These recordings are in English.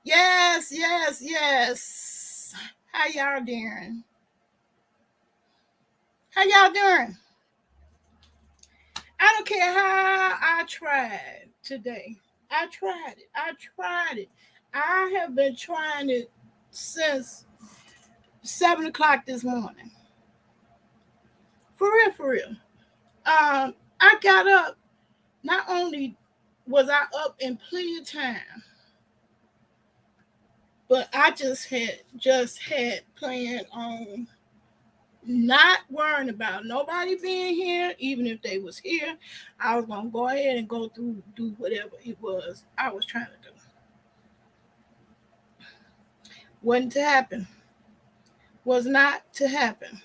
Yes, yes, yes. How y'all doing? How y'all doing? I don't care how I tried today. I tried it. I tried it. I have been trying it since 7 o'clock this morning. For real, for real. I got up. Not only was I up in plenty of time, but I just had planned on not worrying about nobody being here, even if they was here. I was gonna go ahead and go through do whatever it was I was trying to do. Wasn't to happen. Was not to happen.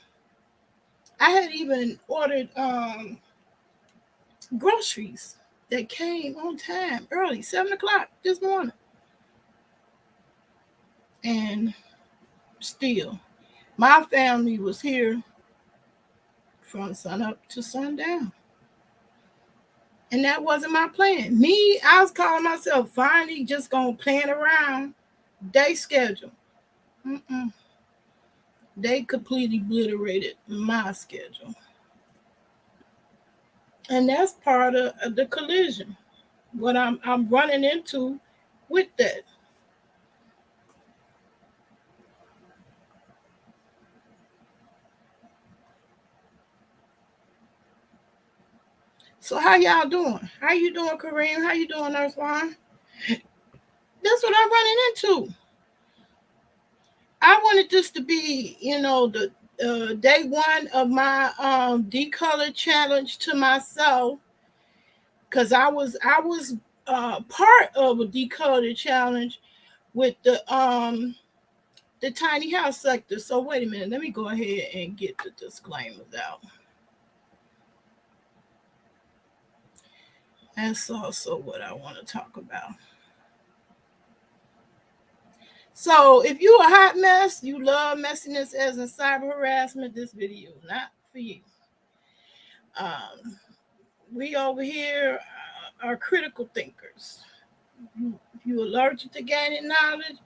I had even ordered groceries that came on time, early, 7 o'clock this morning. And still, my family was here from sun up to sundown. And that wasn't my plan. Me, I was calling myself finally just gonna plan around day schedule. Mm-mm. They completely obliterated my schedule, and that's part of the collision. What I'm running into with that. So how y'all doing? How you doing, Kareem? How you doing, Earthline? That's what I'm running into. I wanted this to be, the day one of my decolor challenge to myself, because I was part of a decolor challenge with the tiny house sector. So wait a minute, let me go ahead and get the disclaimers out. That's also what I want to talk about. So if you a hot mess, you love messiness as in cyber harassment, this video not for you. Um, we over here are critical thinkers. If you allergic to gaining knowledge,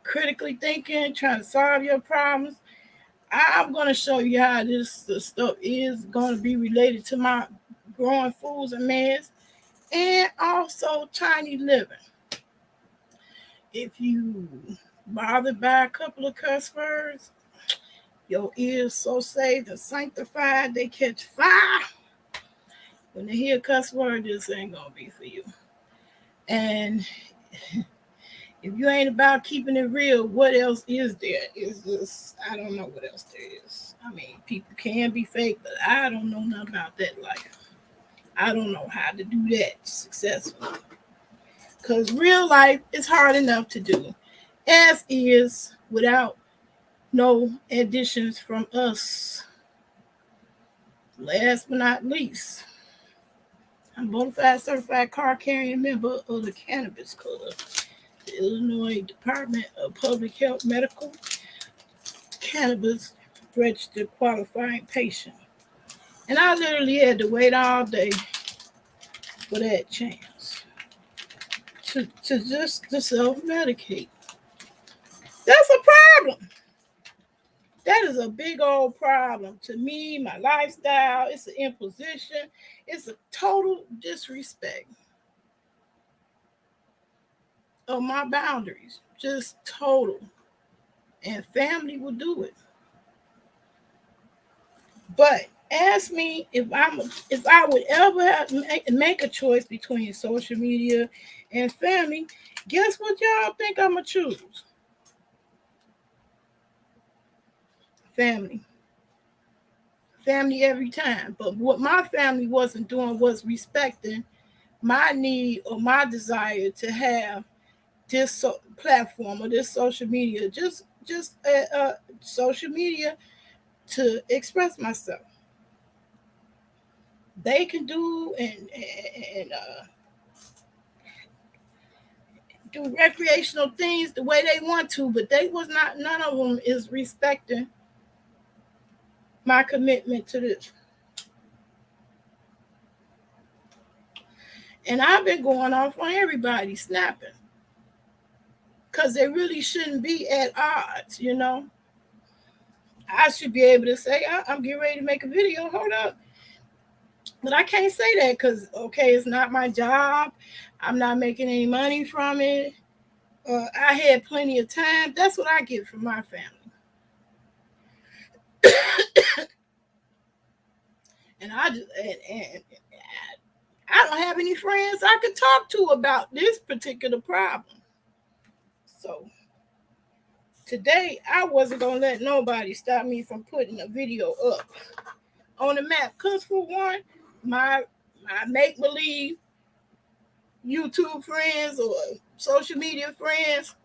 critically thinking, trying to solve your problems, I'm going to show you how this stuff is going to be related to my growing foods and meds, and also tiny living. If you bothered by a couple of cuss words, your ears so saved and sanctified they catch fire. When they hear a cuss word, this ain't gonna be for you. And if you ain't about keeping it real, what else is there? Is this? I don't know what else there is. I mean, people can be fake, but I don't know nothing about that life. I don't know how to do that successfully. Because real life is hard enough to do, as is without no additions from us. Last but not least, I'm a bona fide certified car carrying member of the Cannabis Club, the Illinois Department of Public Health Medical Cannabis Registered Qualifying Patient. And I literally had to wait all day for that chance to just to self medicate. That's a problem. That is a big old problem to me, my lifestyle. It's an imposition. It's a total disrespect of my boundaries. Just total. And family will do it. But ask me if I would ever make a choice between social media and family. Guess what y'all think I'm gonna choose? Family. Family every time. But what my family wasn't doing was respecting my need or my desire to have this platform or this social media, just social media to express myself. They can do and do recreational things the way they want to, but they was not. None of them is respecting my commitment to this. And I've been going off on everybody, snapping. because they really shouldn't be at odds, you know. I should be able to say, I'm getting ready to make a video, hold up. But I can't say that because, okay, it's not my job. I'm not making any money from it. I had plenty of time. That's what I get from my family. And I don't have any friends I could talk to about this particular problem. So today I wasn't gonna let nobody stop me from putting a video up on the map. Cause for one, my make believe YouTube friends or social media friends,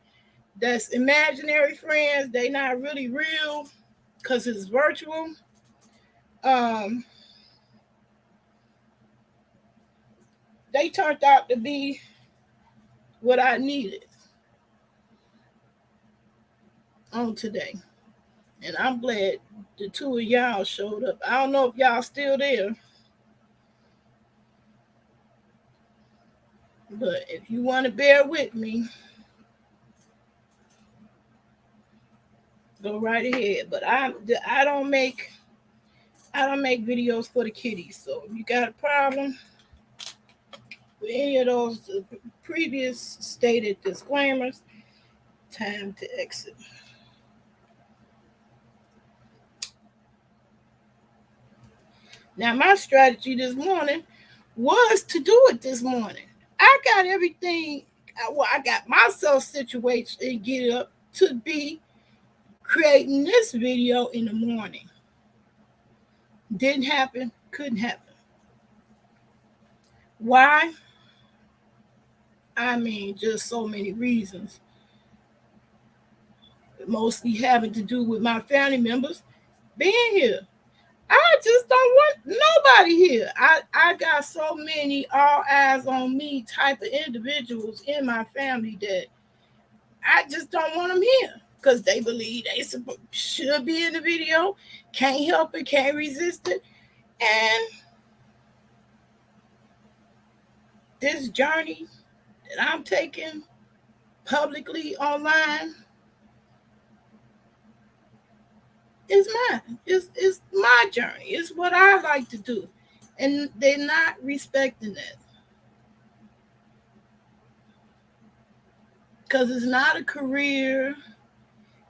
that's imaginary friends, they not really real because it's virtual. Um, they turned out to be what I needed on today. And I'm glad the two of y'all showed up. I don't know if y'all still there, but if you want to bear with me, go right ahead. But I don't make videos for the kiddies. So if you got a problem with any of those previous stated disclaimers, time to exit. Now my strategy this morning was to do it this morning. I got everything. Well, I got myself situated and get up to be creating this video in the morning. Didn't happen, couldn't happen. Why? I mean, just so many reasons. Mostly having to do with my family members being here. I just don't want nobody here. I got so many all eyes on me type of individuals in my family that I just don't want them here because they believe they should be in the video, can't help it, can't resist it. And this journey that I'm taking publicly online is mine. It's my journey. It's what I like to do. And they're not respecting that. Because it's not a career.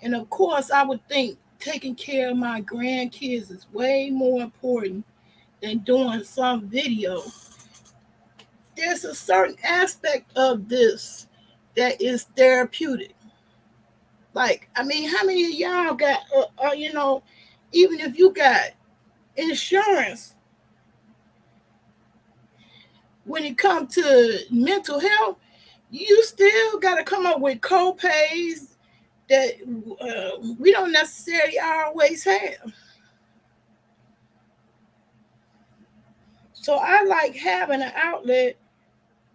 And of course, I would think taking care of my grandkids is way more important than doing some video. There's a certain aspect of this that is therapeutic. Like, I mean, how many of y'all got, even if you got insurance, when it comes to mental health, you still got to come up with co-pays that we don't necessarily always have. So I like having an outlet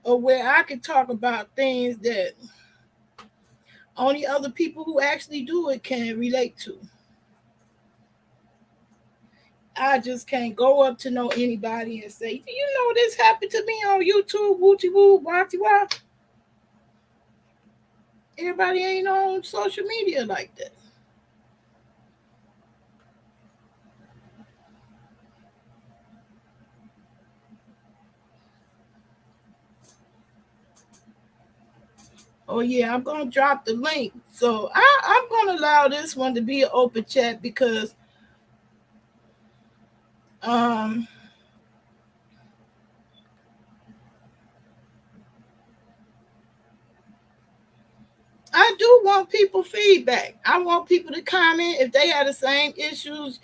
of where I can talk about things that only other people who actually do it can relate to. I just can't go up to know anybody and say, "Do you know this happened to me on YouTube? Woochie woo, watchy wah." Everybody ain't on social media like that. Oh yeah, I'm gonna drop the link. So I'm gonna allow this one to be an open chat because um I do want people feedback. I want people to comment if they have the same issues.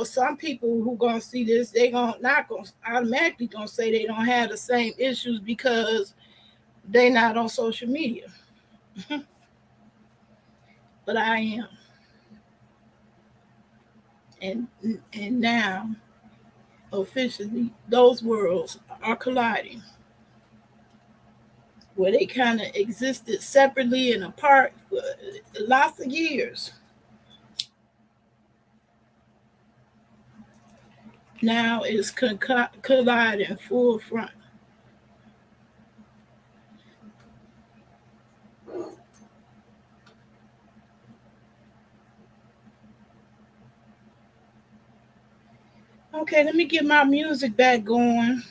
Some people who gonna see this, they not gonna automatically gonna say they don't have the same issues because they not on social media. But I am. And now officially those worlds are colliding. Where they kind of existed separately and apart for lots of years. Now it's colliding full front. Okay, let me get my music back going.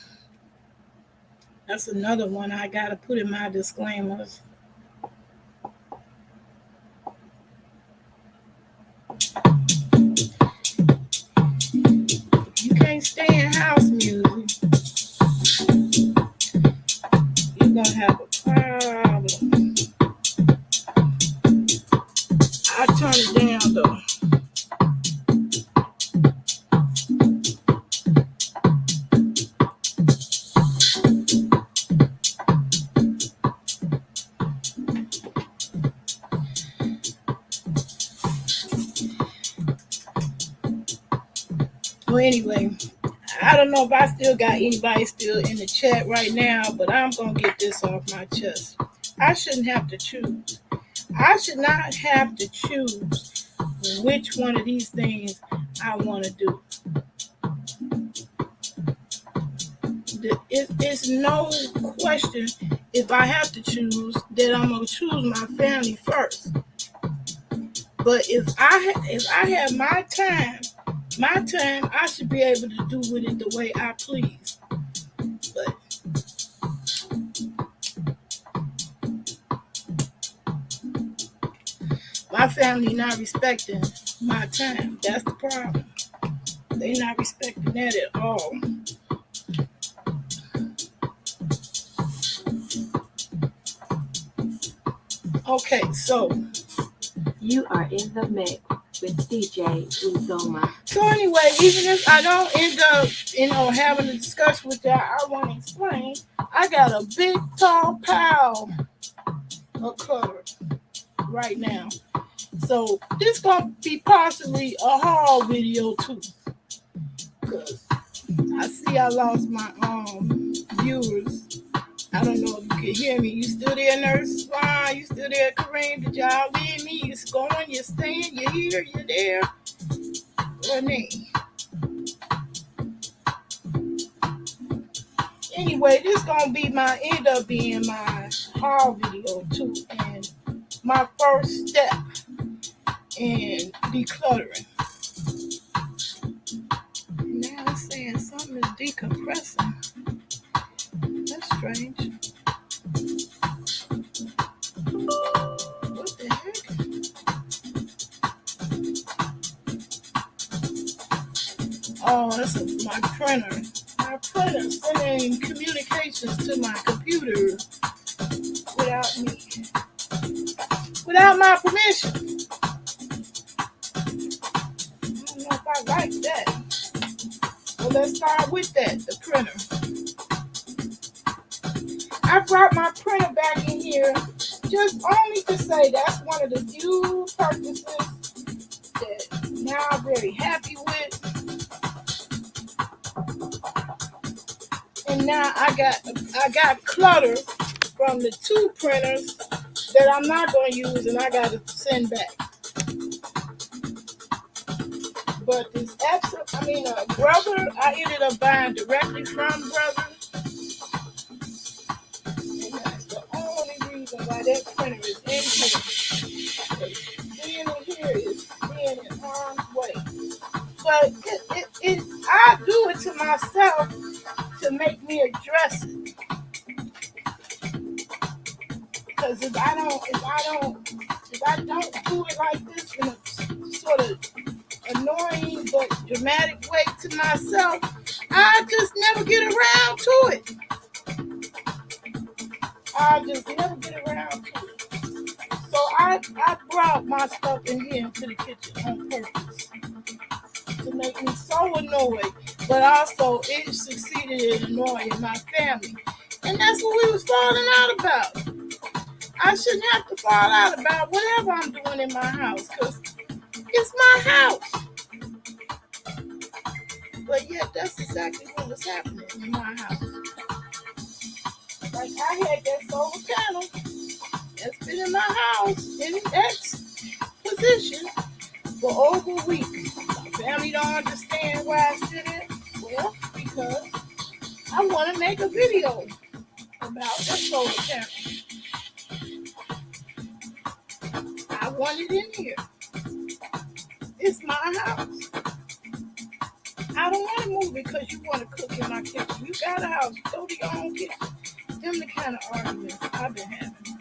That's another one I gotta put in my disclaimers. You can't stand house music, you're gonna have a problem. I turn it down though. Well, anyway, I don't know if I still got anybody still in the chat right now, but I'm gonna get this off my chest. I shouldn't have to choose. I should not have to choose which one of these things I want to do. It's no question if I have to choose that I'm gonna choose my family first. But if I have my time, I should be able to do with it the way I please. But my family not respecting my time. That's the problem. They not respecting that at all. Okay, so you are in the mix with DJ Uzoma. So anyway, even if I don't end up, having a discussion with that, I want to explain. I got a big tall pile of clutter right now. So this gonna be possibly a haul video too, cause I see I lost my viewers. I don't know if you can hear me. You still there, Nurse Swan? You still there, Kareem? Did y'all leave me? You going? You staying? You here? You there? Renee. Anyway, this gonna be end up being my haul video too, and my first step in decluttering. Now it's saying something is decompressing. That's strange. What the heck? Oh, that's my printer. My printer sending communications to my computer without me, without my permission. I don't know if I like that. Well, let's start with that, the printer. I brought my printer back in here just only to say that's one of the few purchases that now I'm very happy with. And now I got clutter from the two printers that I'm not going to use and I got to send back. But this Brother, I ended up buying directly from Brother. And that's the only reason why that printer is in here. Being in here is being in harm's way. But I do it to myself to make me address it. Because if I don't do it like this in a sort of annoying but dramatic way to myself, I just never get around to it. I just never get around to it. So I brought my stuff in here into the kitchen on purpose to make me so annoyed, but also it succeeded in annoying my family. And that's what we was falling out about. I shouldn't have to fall out about whatever I'm doing in my house because it's my house. But yet that's exactly what was happening in my house. Like I had that solar panel that's been in my house in X position for over a week. My family don't understand why I did it. Well, because I want to make a video about that solar panel. I want it in here. It's my house. I I don't want to move because you want to cook in my kitchen. You got a house, go to your own kitchen. Them the kind of arguments I've been having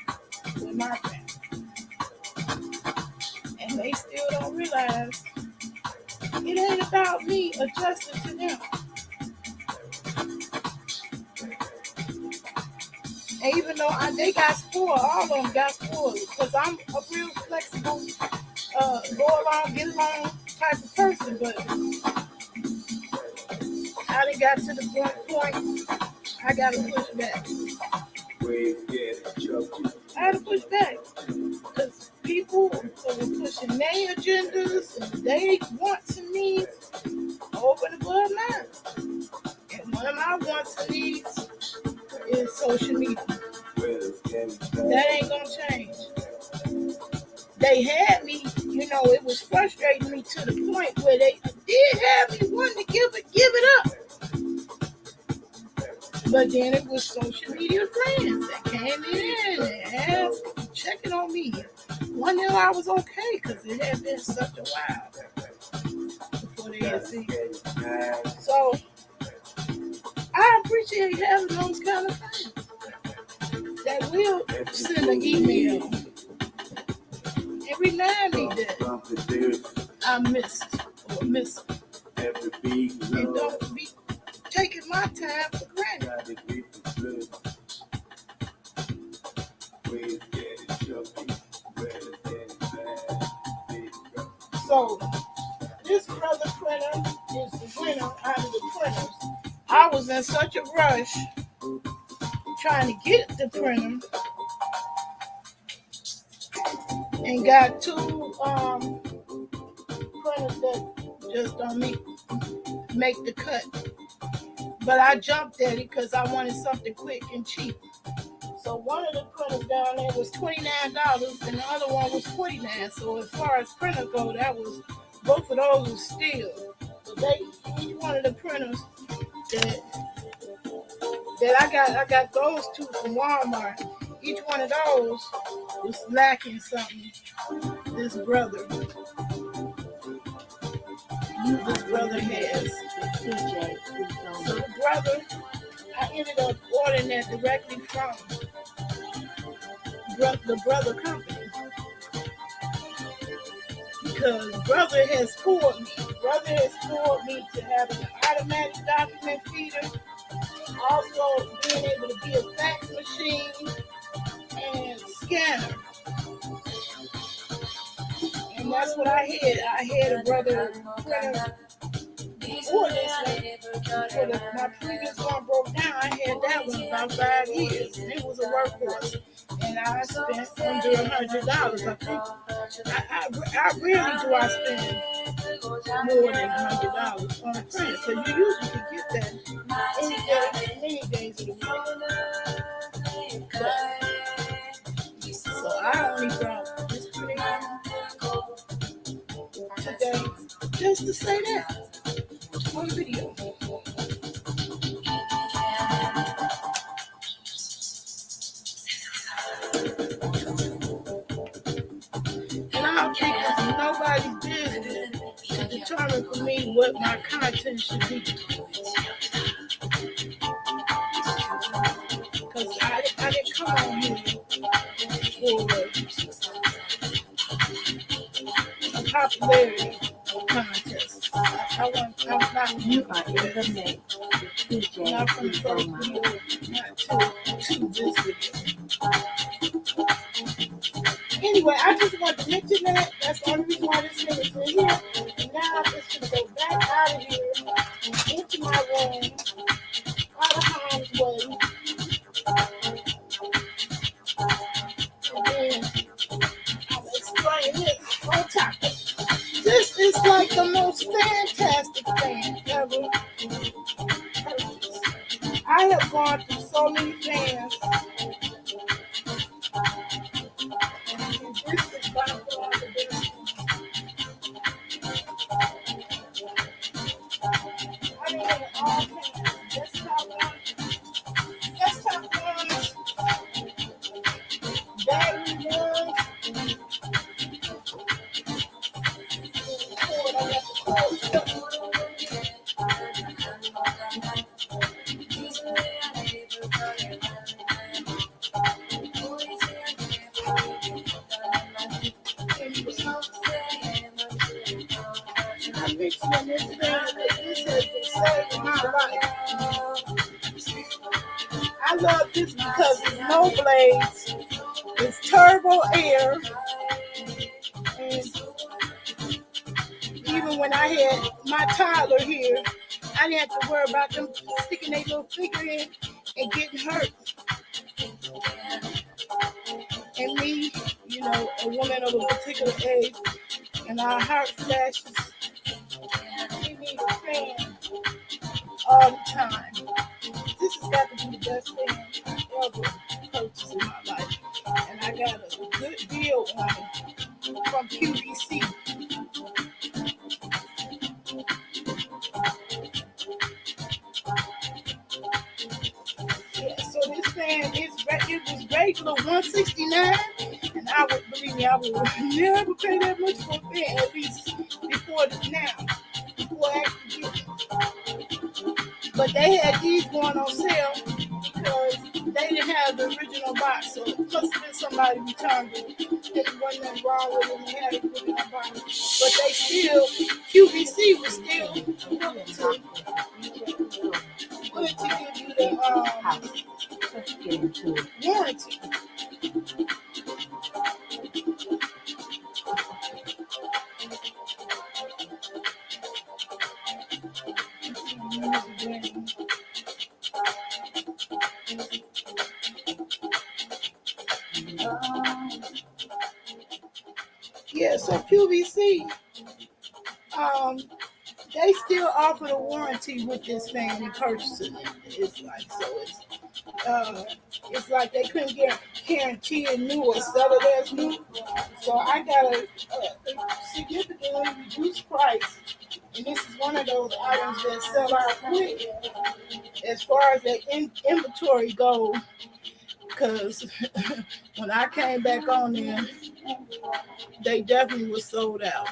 with my family. And they still don't realize it ain't about me adjusting to them. And even though they got spoiled, all of them got spoiled because I'm a real flexible, go along, get along type of person. But I done got to the point I got to push back. I had to push back because people are pushing their agendas and they wants and needs over and above mine. And one of my wants and needs is social media. That ain't gonna change. They had me, it was frustrating me to the point where they did have me wanting to give it up. But then it was social media friends that came in and asked, checking on me. One knew I was okay because it had been such a while before they had seen it. So I appreciate having those kind of friends that will send an email and remind me that I missed or missed. And don't be taking my time for granted. So this brother printer is the winner out of the printers. I was in such a rush trying to get the printer and got two printers that just don't make the cut. But I jumped at it because I wanted something quick and cheap. So one of the printers down there was $29 and the other one was $49. So as far as printer go, both of those was steel. But each one of the printers that I got those two from Walmart. Each one of those was lacking something. This brother has. So the brother, I ended up ordering that directly from the brother company because brother has pulled me to have an automatic document feeder, also being able to be a fax machine and scanner. And that's what I had. I had a brother printer before this one. My previous one broke down. I had that one about 5 years, and it was a workhorse. And I spent under $100. I think I rarely do I spend more than $100 on a printer. So you usually can get that many days of the week. So I only brought this printer today just to say that on video. And I don't think it's nobody's business to determine for me what my content should be. Because I didn't come on here for a popularity contest. I'm not. You are in the mix with DJ Not from the first Uzoma. video, not to this video. Anyway, I just want to mention that. That's the only reason why this video is in here. And now I'm just going to go back out of here and into my room, out of harm's way. And then I'll explain this on top. This is like the most fantastic thing ever. I have gone through so many fans. This is by far the best one. I mean, all fans. Desktop ones, battery ones. I got the cord stuff. in this fan. This has been saving my life. I love this because it's no blades, it's turbo air, and even when I had my toddler here, I didn't have to worry about them sticking their little finger in and getting hurt. And me, a woman of a particular age, and our heart flashes, we need a fan all the time. This has got to be the best fan I ever purchased in my life. And I got a good deal on it from QVC. Yeah, so this fan it was regular $169, and I would believe me, I would never pay that much for a fan, at least before I actually get it. But they had these going on sale because they didn't have the original box, so it must have been somebody returned it. There wasn't nothing wrong with it, and they had it put in a box. But they still, QVC was still willing to give you the warranty. Yeah, so QVC, they still offer the warranty with this fan and purchasing it. It's like they couldn't guarantee it new or sell it as new. So I got a significantly reduced price, and this is one of those items that sell out quick as far as the inventory goes. Because when I came back on there, they definitely were sold out.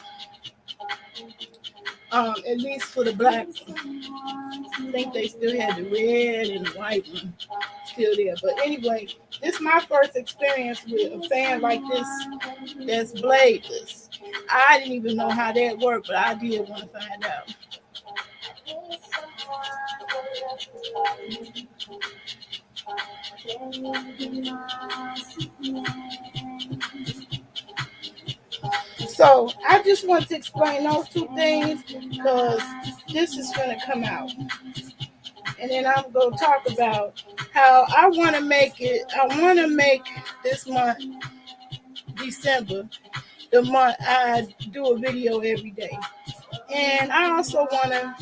At least for the black one. I think they still had the red and the white one still there. But anyway, this is my first experience with a fan like this that's bladeless. I didn't even know how that worked, but I did want to find out. So I just want to explain those two things because this is going to come out. And then I'm going to talk about how I want to make it. I want to make this month, December, the month I do a video every day. And I also want to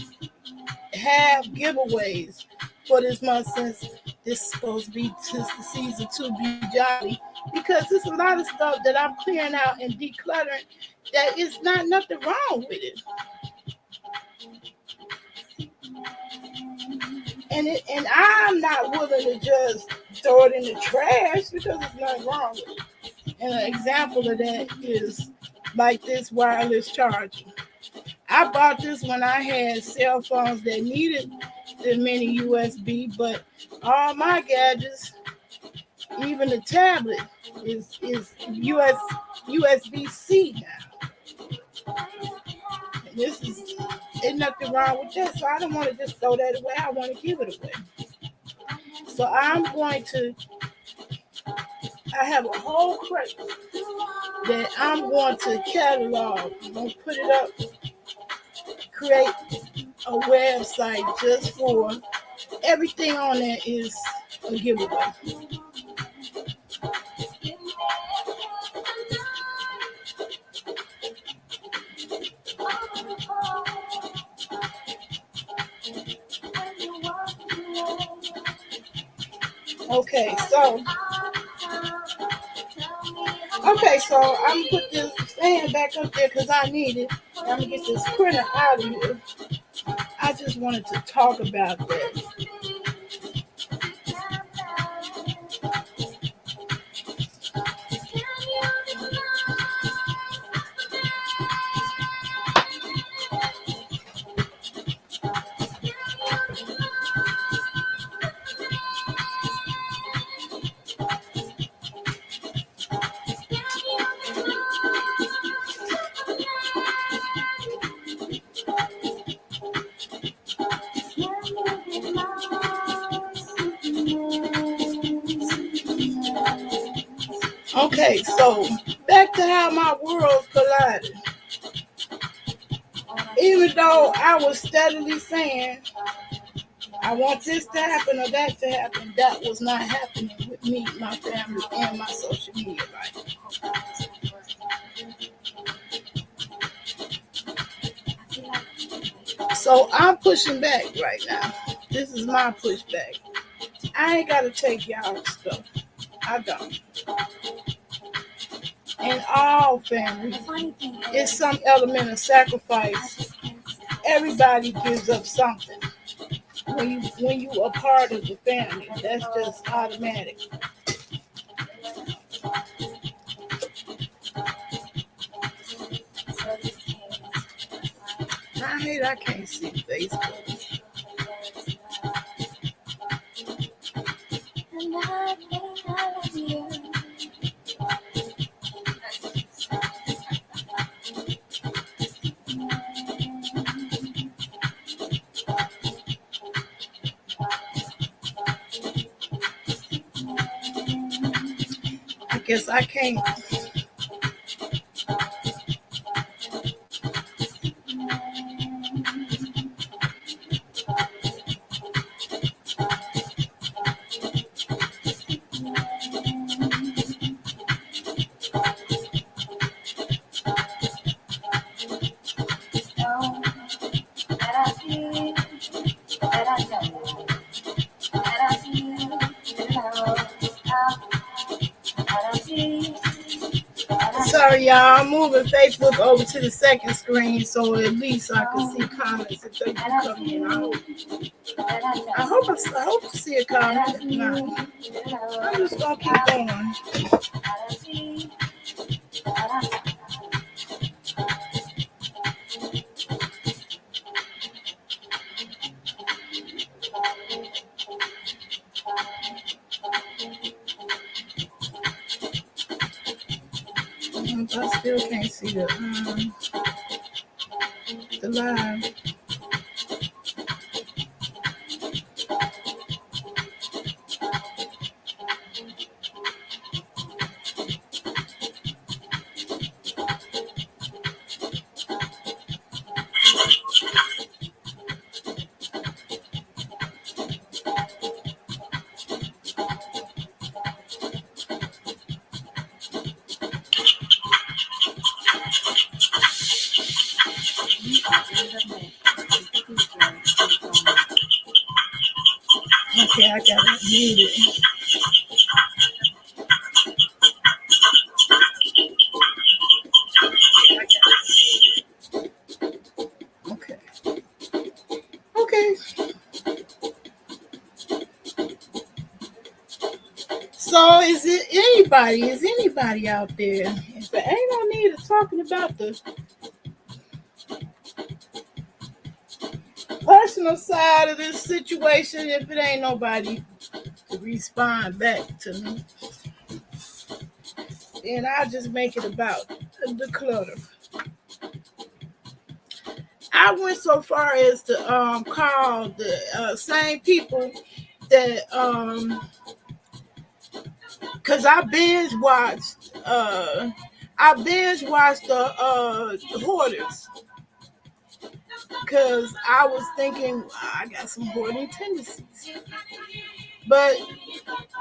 have giveaways for this month since this is supposed to be since the season 2 be jolly, because there's a lot of stuff that I'm clearing out and decluttering that is not nothing wrong with it. And I'm not willing to just throw it in the trash because there's nothing wrong with it. And an example of that is like this wireless charger. I bought this when I had cell phones that needed the mini USB, but all my gadgets, even the tablet, is USB-C now. And this is ain't nothing wrong with that, so I don't want to just throw that away. I want to give it away. So I have a whole crate that I'm going to catalog. I'm going to put it up, create a website just for everything on there is a giveaway. Okay, so I'm gonna put this fan back up there because I need it. I'm gonna get this printer out of here. I just wanted to talk about that. Okay, so back to how my worlds collided. Even though I was steadily saying, I want this to happen or that to happen, that was not happening with me, my family, and my social media life. So I'm pushing back right now. This is my pushback. I ain't got to take y'all stuff. I don't. In all families, it's some element of sacrifice. Everybody gives up something. When you are part of the family, that's just automatic. I hate I can't see Facebook. I guess I can't. Sorry, y'all. I'm moving Facebook over to the second screen so at least I can see comments if they come in. I hope to see a comment. If not, I'm just gonna keep going. I still can't see the live. Okay, I got it muted. Okay. Okay. So is anybody out there? If there ain't no need of talking about the personal side of this situation, if it ain't nobody to respond back to me, then I'll just make it about the clutter. I went so far as to call the same people that because I binge watched the hoarders because I was thinking I got some hoarding tendencies, but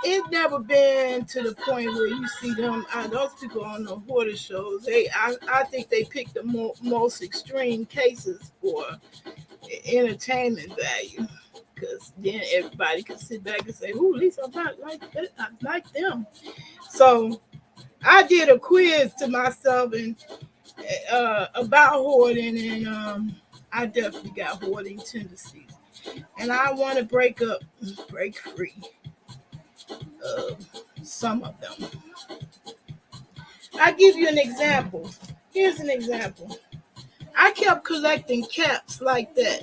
it's never been to the point where you see them. Those people on the hoarder shows, I think they pick the most extreme cases for entertainment value. Because then everybody can sit back and say, "Ooh, at least I'm not like that. I like them." So I did a quiz to myself and about hoarding, and I definitely got hoarding tendencies, and I want to break free of some of them. I give you an example. Here's an example. I kept collecting caps like that.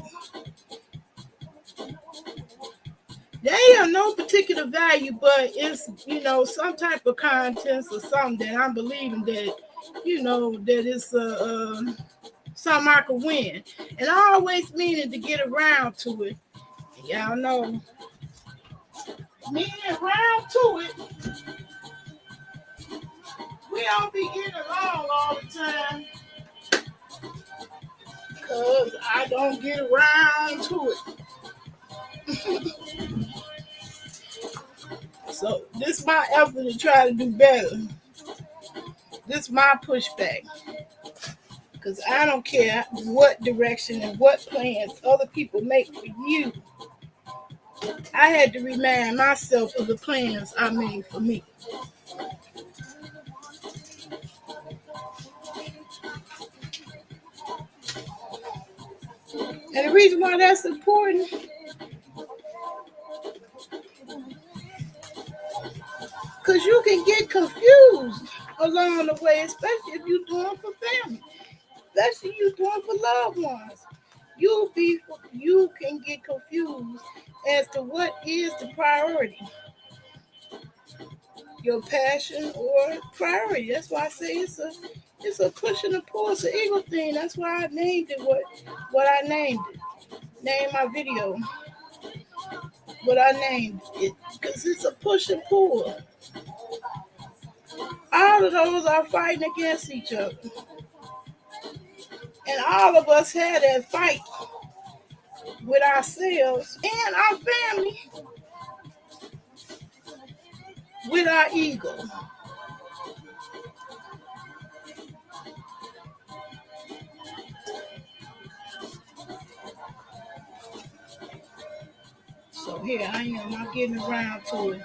They are no particular value, but it's some type of contents or something that I'm believing that that it's something I could win, and I always meaning to get around to it. Y'all know, meaning around to it don't be getting along all the time because I don't get around to it. So this is my effort to try to do better. This is my pushback. Because I don't care what direction and what plans other people make for you. I had to remind myself of the plans I made for me. And the reason why that's important, because you can get confused along the way, especially if you're doing for family, especially if you're doing for loved ones. You can get confused as to what is the priority, your passion or priority. That's why I say it's a push and a pull. It's an ego thing. That's why I named it what I named it. Name my video what I named it, because it's a push and pull. All of those are fighting against each other, and all of us had that fight with ourselves and our family with our ego. So here I am. I'm getting around to it.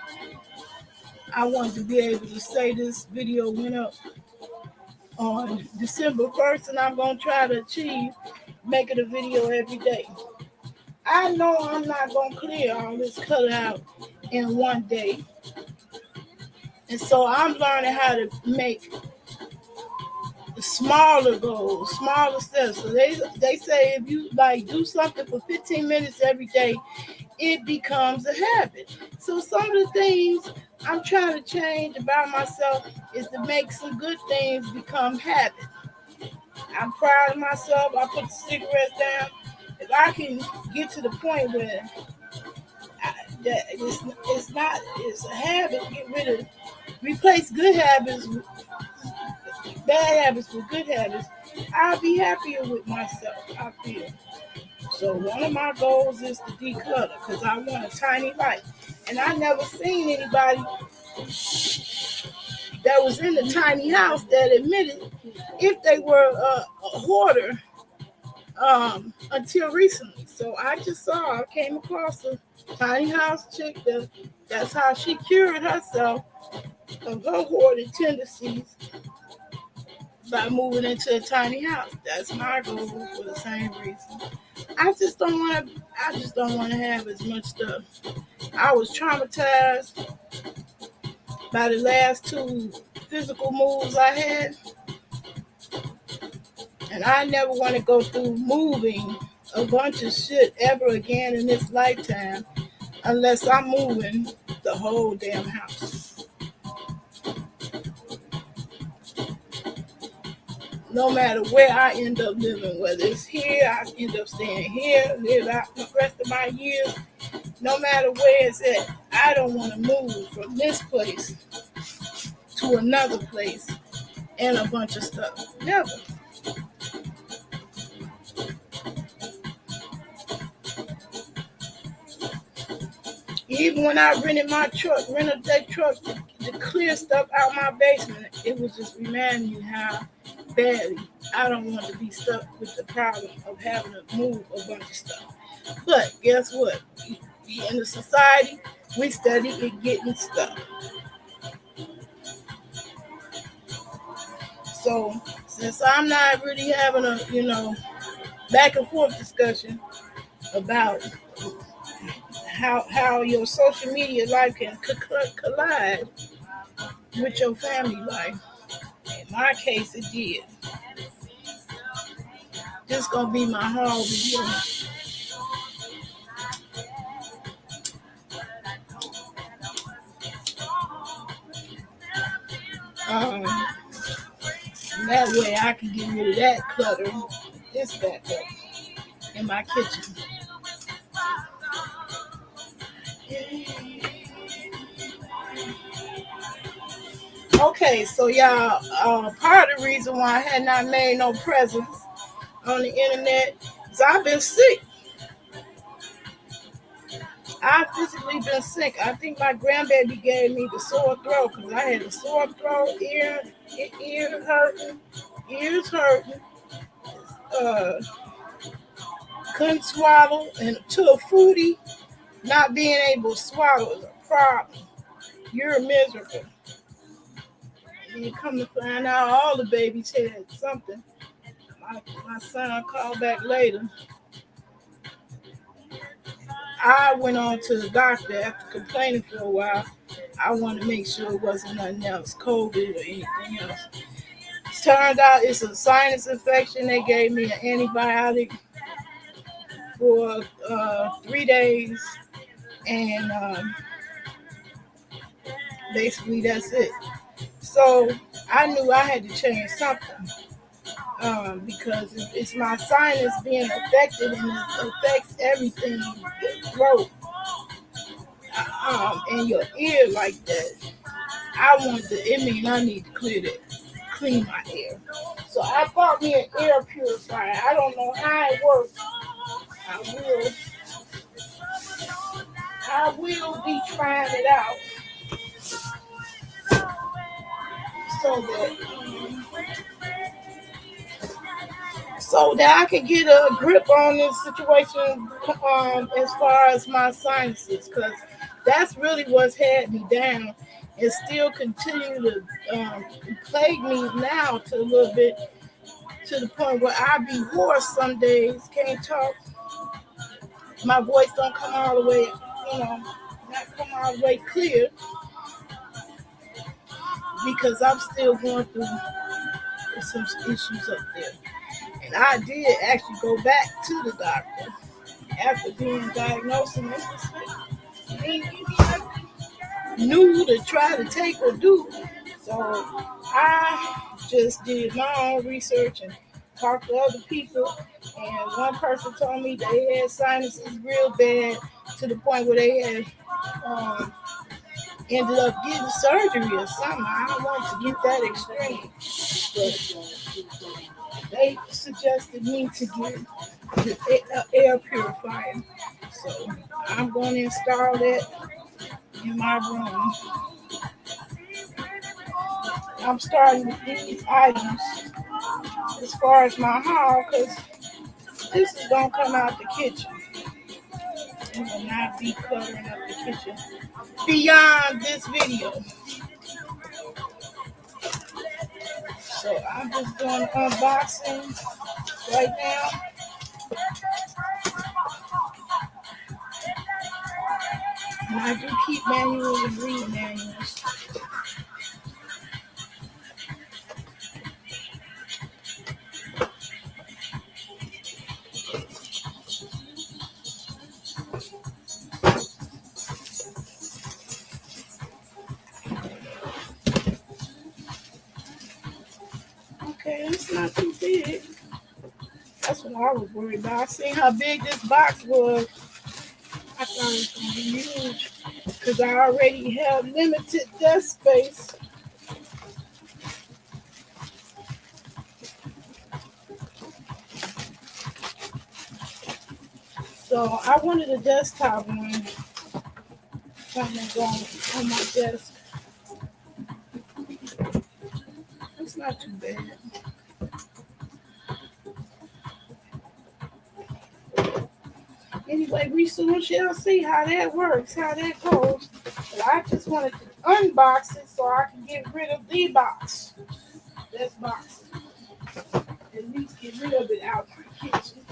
I wanted to be able to say this video went up on December 1st, and I'm going to try to achieve making a video every day. I know I'm not going to clear all this cutout in one day. And so I'm learning how to make smaller goals, smaller steps. So they say if you like do something for 15 minutes every day, it becomes a habit. So some of the things I'm trying to change about myself is to make some good things become habits. I'm proud of myself. I put the cigarettes down. If I can get to the point where that it's a habit, get rid of, replace good habits, bad habits with good habits, I'll be happier with myself, I feel. So one of my goals is to declutter because I want a tiny life. And I never seen anybody that was in the tiny house that admitted if they were a hoarder until recently. So I came across a tiny house chick that's how she cured herself of her hoarding tendencies by moving into a tiny house. That's my goal for the same reason. I just don't want to have as much stuff. I was traumatized by the last two physical moves I had, and I never want to go through moving a bunch of shit ever again in this lifetime unless I'm moving the whole damn house. No matter where I end up living, whether it's here, I end up staying here, live out the rest of my years, no matter where it's at, I don't want to move from this place to another place and a bunch of stuff. Never. Even when I rented that truck to clear stuff out my basement, it was just reminding me how badly I don't want to be stuck with the problem of having to move a bunch of stuff. But guess what? In the society, we study it getting stuff. So since I'm not really having a, back and forth discussion about how your social media life can collide with your family life. In my case, it did. This is gonna be my whole video. Um, that way I can get rid of that clutter, this back up in my kitchen. Okay, so y'all, part of the reason why I had not made no presence on the internet is I've been sick. I've physically been sick. I think my grandbaby gave me the sore throat because I had a sore throat, ears hurting, uh, couldn't swallow, and to a foodie, not being able to swallow is a problem. You're miserable. And you come to find out all the babies had something. My son called back later. I went on to the doctor after complaining for a while. I wanted to make sure it wasn't nothing else, COVID or anything else. Turned out it's a sinus infection. They gave me an antibiotic for 3 days, and basically that's it. So I knew I had to change something because it's my sinus being affected and it affects everything, the throat and your ear like that. I need to clean my air. So I bought me an air purifier. I don't know how it works. I will, I will be trying it out so that I can get a grip on this situation as far as my sinuses, because that's really what's had me down and still continue to plague me now to a little bit, to the point where I be hoarse some days, can't talk, my voice don't come all the way, not come all the way clear because I'm still going through some issues up there. And I did actually go back to the doctor after being diagnosed, and this is new to try to take or do. So I just did my own research and talked to other people. And one person told me they had sinuses real bad to the point where they had ended up getting surgery or something. I don't want to get that extreme, but they suggested me to get the air purifier. So I'm going to install that in my room. I'm starting with these items as far as my haul, because this is going to come out the kitchen. It will not be covering up the kitchen beyond this video. So I'm just doing unboxing right now. And I do keep manuals and read manuals. Okay, it's not too big. That's what I was worried about. I seen how big this box was. I thought it was going to be huge because I already have limited desk space. So I wanted a desktop one. Something going on my desk. It's not too bad. Anyway, we soon shall see how that works, how that goes. But I just wanted to unbox it so I can get rid of the box. This box. At least get rid of it out of my kitchen.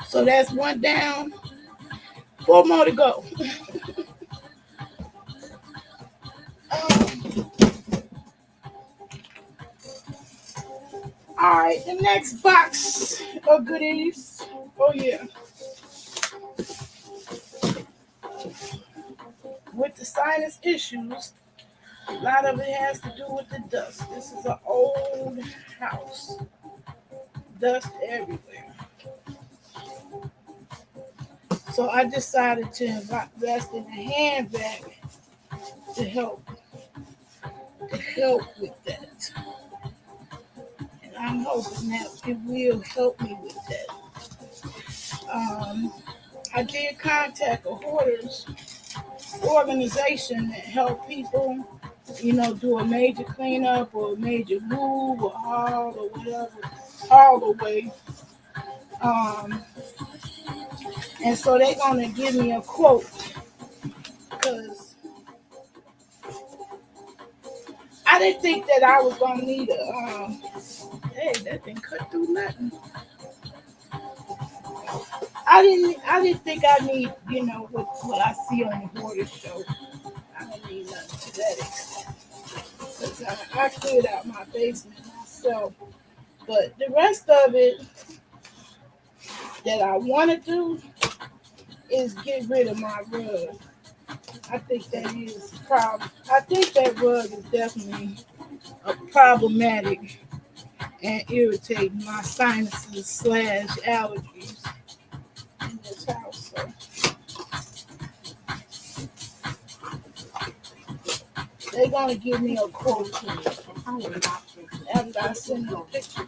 So that's one down, 4 more to go. All right, the next box of goodies. Oh yeah, with the sinus issues, a lot of it has to do with the dust. This is an old house, dust everywhere. So I decided to invest in a handbag to help with that. And I'm hoping that it will help me with that. I did contact a hoarders organization that help people, do a major cleanup or a major move or haul or whatever, all the way. Um, and so they're gonna give me a quote because I didn't think that I was gonna need a. Hey, that didn't cut through nothing. I didn't think I need, what I see on the border show. I don't need nothing to that extent. Because I cleared out my basement myself. But the rest of it that I want to do is get rid of my rug. I think that is a problem. I think that rug is definitely a problematic and irritating my sinuses / allergies in this house. So they're gonna give me a quote after I send them pictures.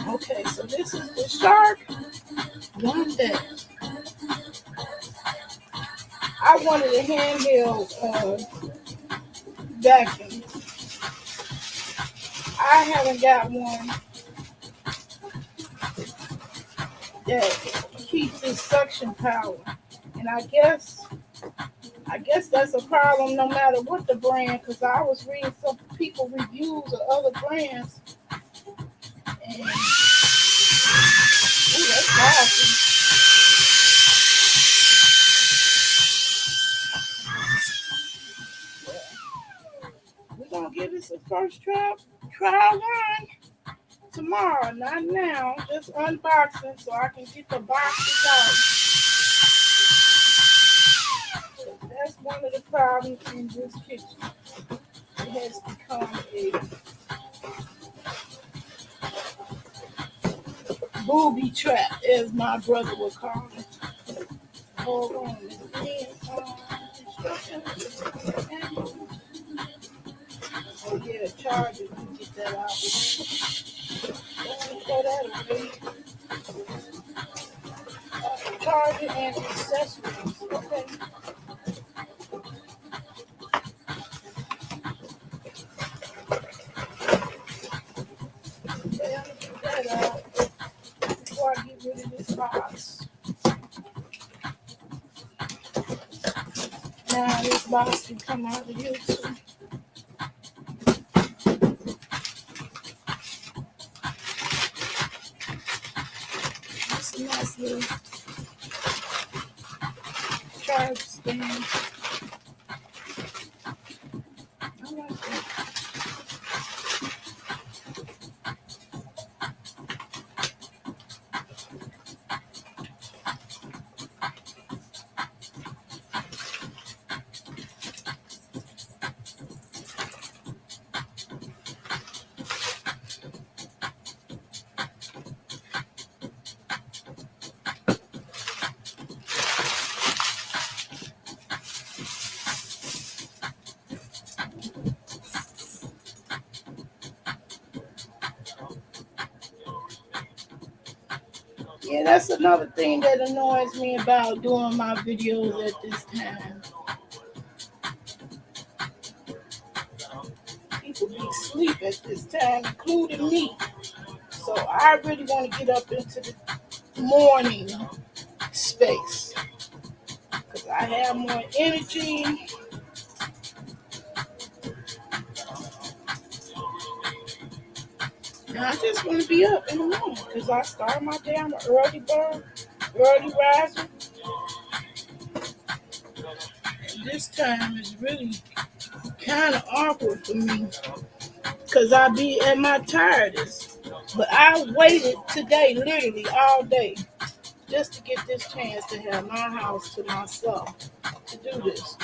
Okay, so this is the Shark one that I wanted a handheld vacuum. I haven't got one that keeps its suction power, and I guess that's a problem no matter what the brand. Because I was reading some people reviews of other brands, and that's awesome. We're gonna give this a first trial run tomorrow, not now. Just unboxing so I can get the boxes out. That's one of the problems in this kitchen. It has become a booby trap, as my brother would call it. Hold on, oh yeah, charger. You get that out. Throw that away. Charger and accessories. Okay. Yeah, get that out before I get rid of this box. Now this box can come out of here too. That's a nice little charge stand. I like that. Yeah, that's another thing that annoys me about doing my videos at this time. People be asleep at this time, including me. So I really want to get up into the morning space because I have more energy. And I just want to be up in the morning because I start my day. I'm an early bird, early riser. And this time is really kind of awkward for me because I be at my tiredest. But I waited today literally all day just to get this chance to have my house to myself to do this.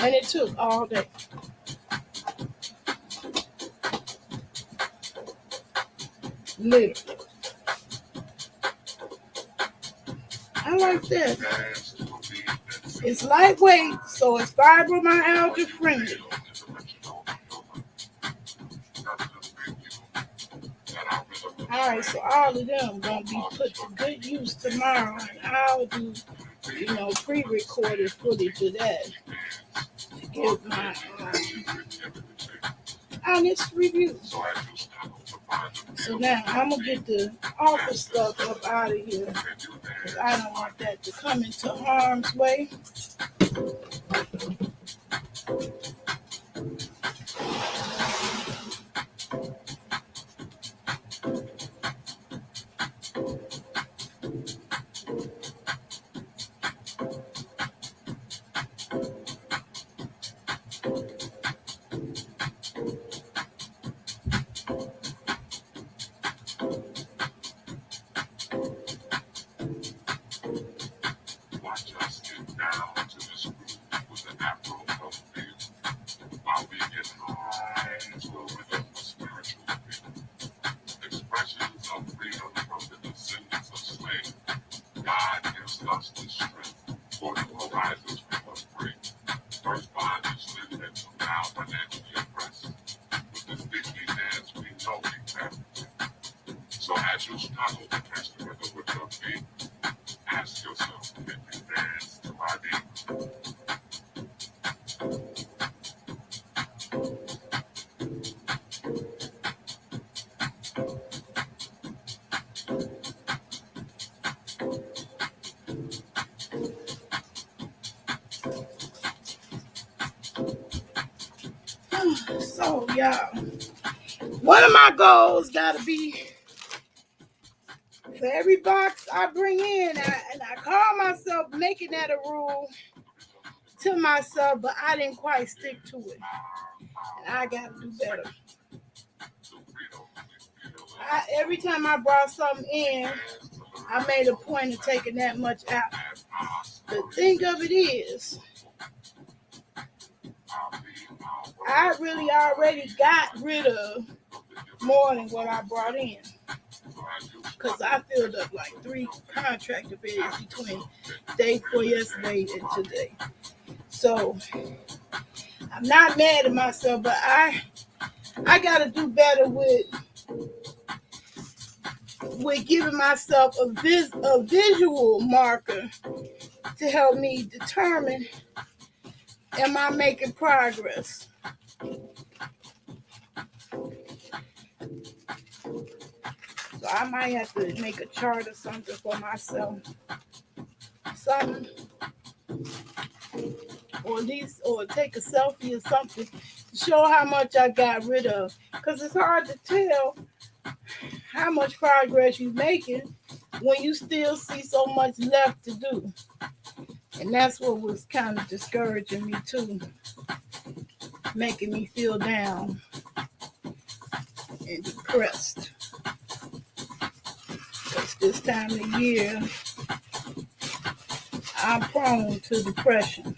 And it took all day. Literally. I like that. It's lightweight, so it's fibromyalgia friendly. Alright, so all of them gonna be put to good use tomorrow, and I'll do, pre-recorded footage of that to give my honest review. So now I'm gonna get the office stuff up out of here because I don't want that to come into harm's way. So y'all, one of my goals gotta be for every box I bring in, and I call myself making that a rule to myself, but I didn't quite stick to it. And I gotta do better. Every time I brought something in, I made a point of taking that much out. The thing of it is, I really already got rid of more than what I brought in. Because I filled up like 3 contractor beds between day before yesterday and today. So I'm not mad at myself, but I gotta do better with giving myself a visual marker to help me determine, am I making progress? So I might have to make a chart or something for myself. Something. Or at least, or take a selfie or something to show how much I got rid of. Because it's hard to tell how much progress you're making when you still see so much left to do. And that's what was kind of discouraging me too. Making me feel down and depressed. Because this time of year, I'm prone to depression.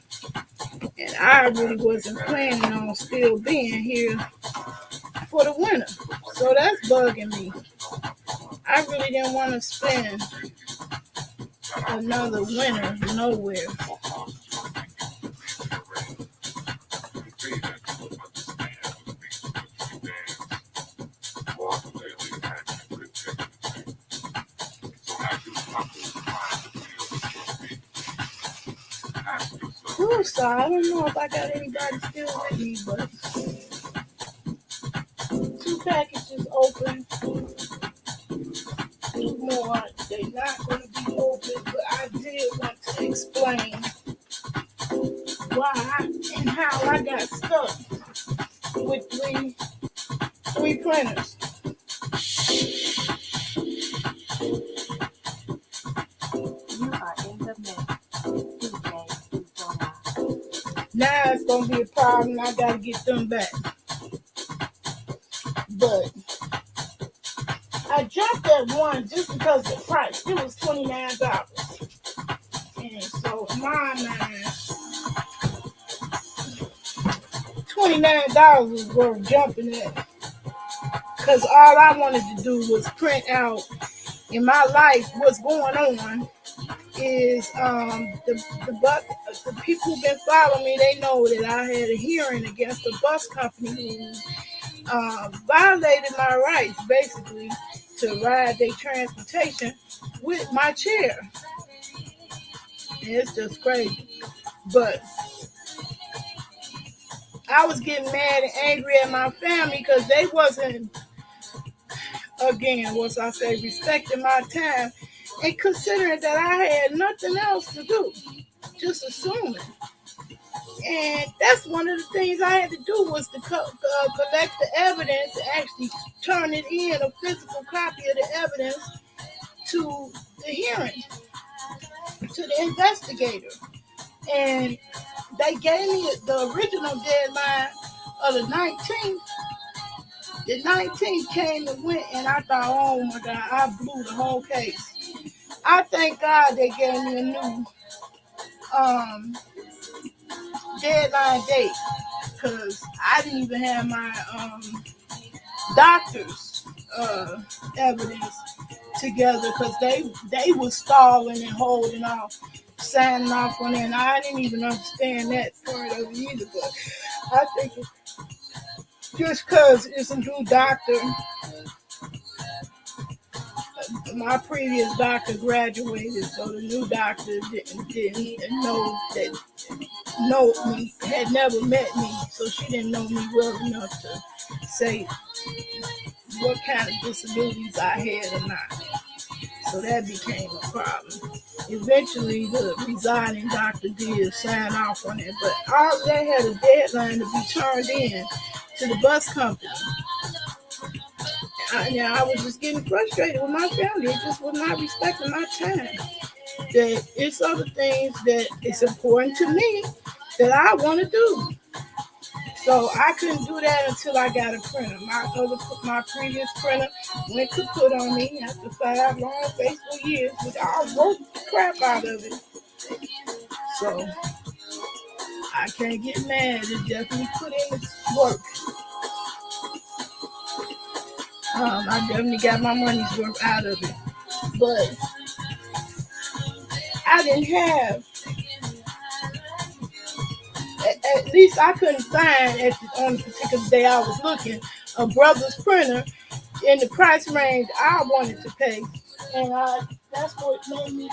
And I really wasn't planning on still being here for the winter. So that's bugging me. I really didn't want to spend another winter nowhere. So I don't know if I got anybody still with me, but 2 packages open, 2 more. They're not going to be open, but I did want to explain why and how I got stuck with three printers. You are in the mix. Now it's going to be a problem. I got to get them back. But I jumped at had one just because of the price. It was $29. And so in my mind, $29 was worth jumping at. Because all I wanted to do was print out in my life what's going on is the people who've been following me, they know that I had a hearing against the bus company who violated my rights basically to ride their transportation with my chair. And it's just crazy. But I was getting mad and angry at my family because they wasn't, again, once I say respecting my time and considering that I had nothing else to do, just assuming. And that's one of the things I had to do was to collect the evidence and actually turn it in, a physical copy of the evidence to the hearing, to the investigator. And they gave me the original deadline of the 19th. The 19th came and went, and I thought, oh my God, I blew the whole case. I thank God they gave me a new deadline date because I didn't even have my doctor's evidence together because they were stalling and holding off, signing off on it, and I didn't even understand that part of it either. But I think just because it's a new doctor, my previous doctor graduated, so the new doctor didn't know me, had never met me, so she didn't know me well enough to say what kind of disabilities I had or not. So that became a problem. Eventually, the resigning doctor did sign off on it, but all they had a deadline to be turned in to the bus company. I was just getting frustrated with my family. It just was not respecting my time. That it's other things that it's important to me that I want to do. So I couldn't do that until I got a printer. My previous printer went kaput on me after 5 long, faithful years, which I worked the crap out of it. So I can't get mad. It definitely put in its work. I definitely got my money's worth out of it. But I didn't have, at least I couldn't find on the particular day I was looking, a brother's printer in the price range I wanted to pay. And that's what made me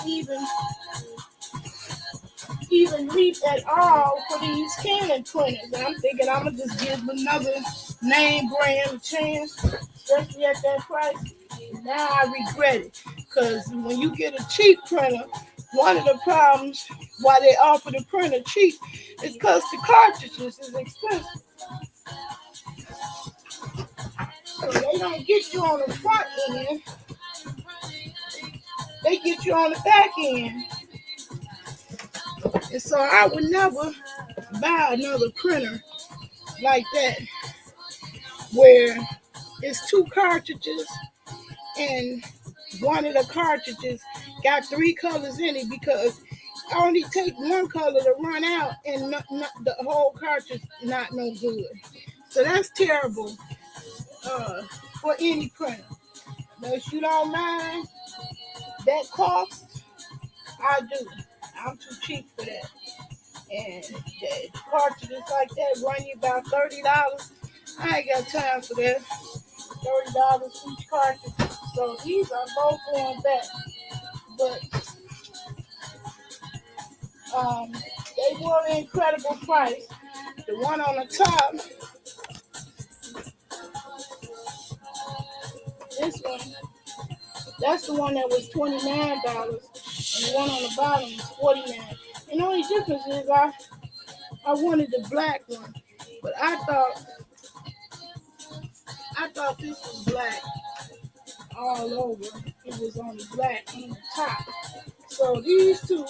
even leap at all for these Canon printers. And I'm thinking I'm going to just give another name brand a chance, especially at that price. And now I regret it. Because when you get a cheap printer, one of the problems why they offer the printer cheap is because the cartridges is expensive. So they don't get you on the front end. They get you on the back end. And so I would never buy another printer like that where it's 2 cartridges and one of the cartridges got 3 colors in it because I only take one color to run out and the whole cartridge not no good. So that's terrible for any printer. But if you don't mind that cost, I do. I'm too cheap for that. And the cartridges like that run you about $30. I ain't got time for that. $30 each cartridge. So these are both going back. But they were an incredible price. The one on the top, this one, that's the one that was $29, and the one on the bottom is $49. And the only difference is I wanted the black one, but I thought this was black all over. It was on the black on the top. So these two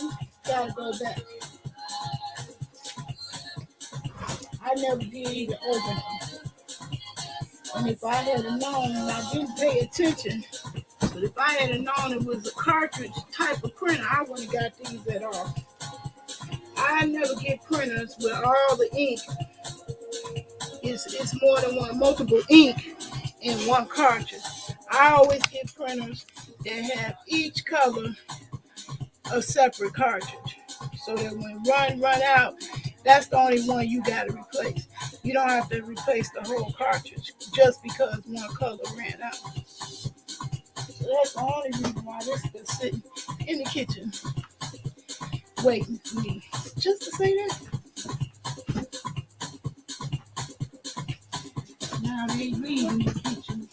gotta go back. I never did even open them. And if I had known and I didn't pay attention to But if I had known it was a cartridge type of printer, I wouldn't have got these at all. I never get printers where all the ink is more than one, multiple ink in one cartridge. I always get printers that have each color a separate cartridge. So that when run out, that's the only one you gotta replace. You don't have to replace the whole cartridge just because one color ran out. So that's the only reason why this is sitting in the kitchen waiting for me. Just to say that. Now they read in the kitchen.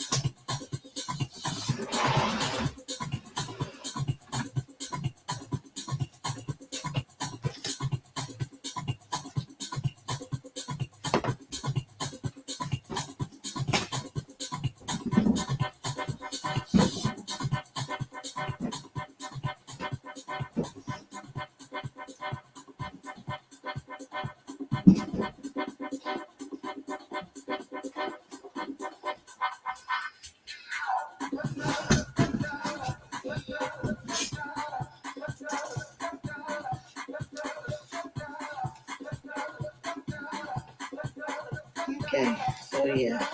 Okay, so yeah.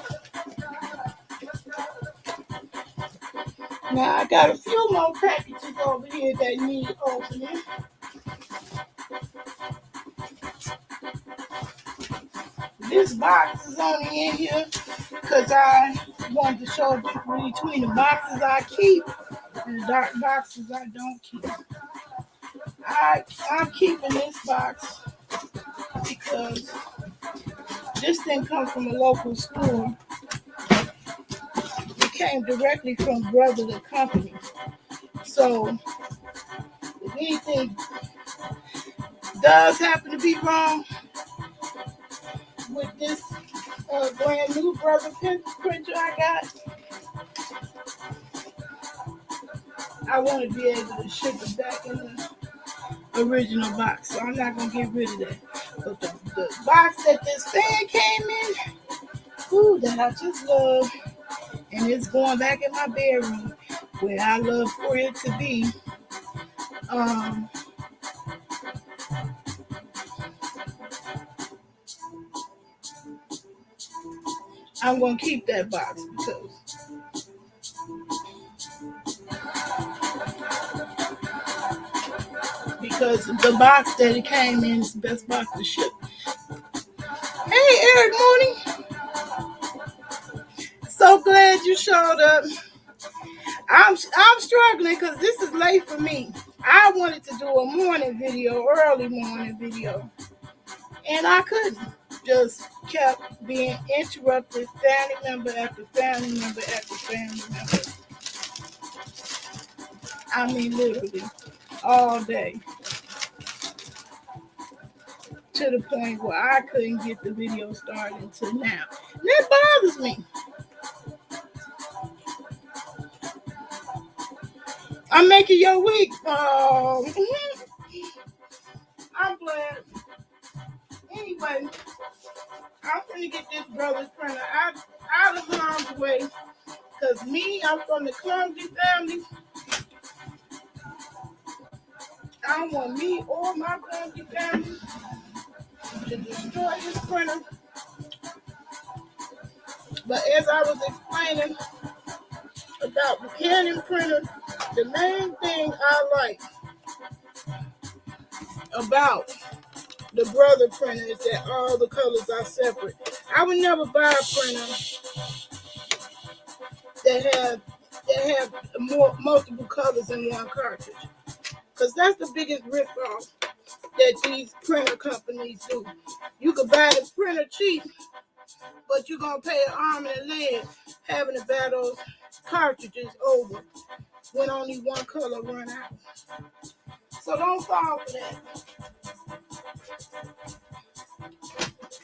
Now I got a few more packages over here that need opening. This box is only in here because I wanted to show between the boxes I keep and the dark boxes I don't keep. I'm keeping this box because this didn't come from a local store. It came directly from Brother the Company. So if anything does happen to be wrong with this brand new Brother printer I got, I want to be able to ship it back in the original box. So I'm not going to get rid of that. But the box that this fan came in, that I just love, and it's going back in my bedroom where I love for it to be. I'm going to keep that box because the box that it came in is the best box to ship. Hey, Eric Mooney. So glad you showed up. I'm struggling because this is late for me. I wanted to do a morning video, early morning video, and I couldn't. Just kept being interrupted, family member after family member after family member. I mean, literally all day, to the point where I couldn't get the video started until now. And that bothers me. I'm making your week. I'm glad. Anyway, I'm gonna get this brother's printer out of harm's way. Because me, I'm from the clumsy family. I don't want me or my clumsy family to destroy this printer. But as I was explaining about the Canon printer, the main thing I like about the Brother printer is that all the colors are separate. I would never buy a printer that have multiple colors in one cartridge, because that's the biggest ripoff that these printer companies do. You could buy the printer cheap, but you're gonna pay an arm and a leg having to buy those cartridges over when only one color run out. So don't fall for that.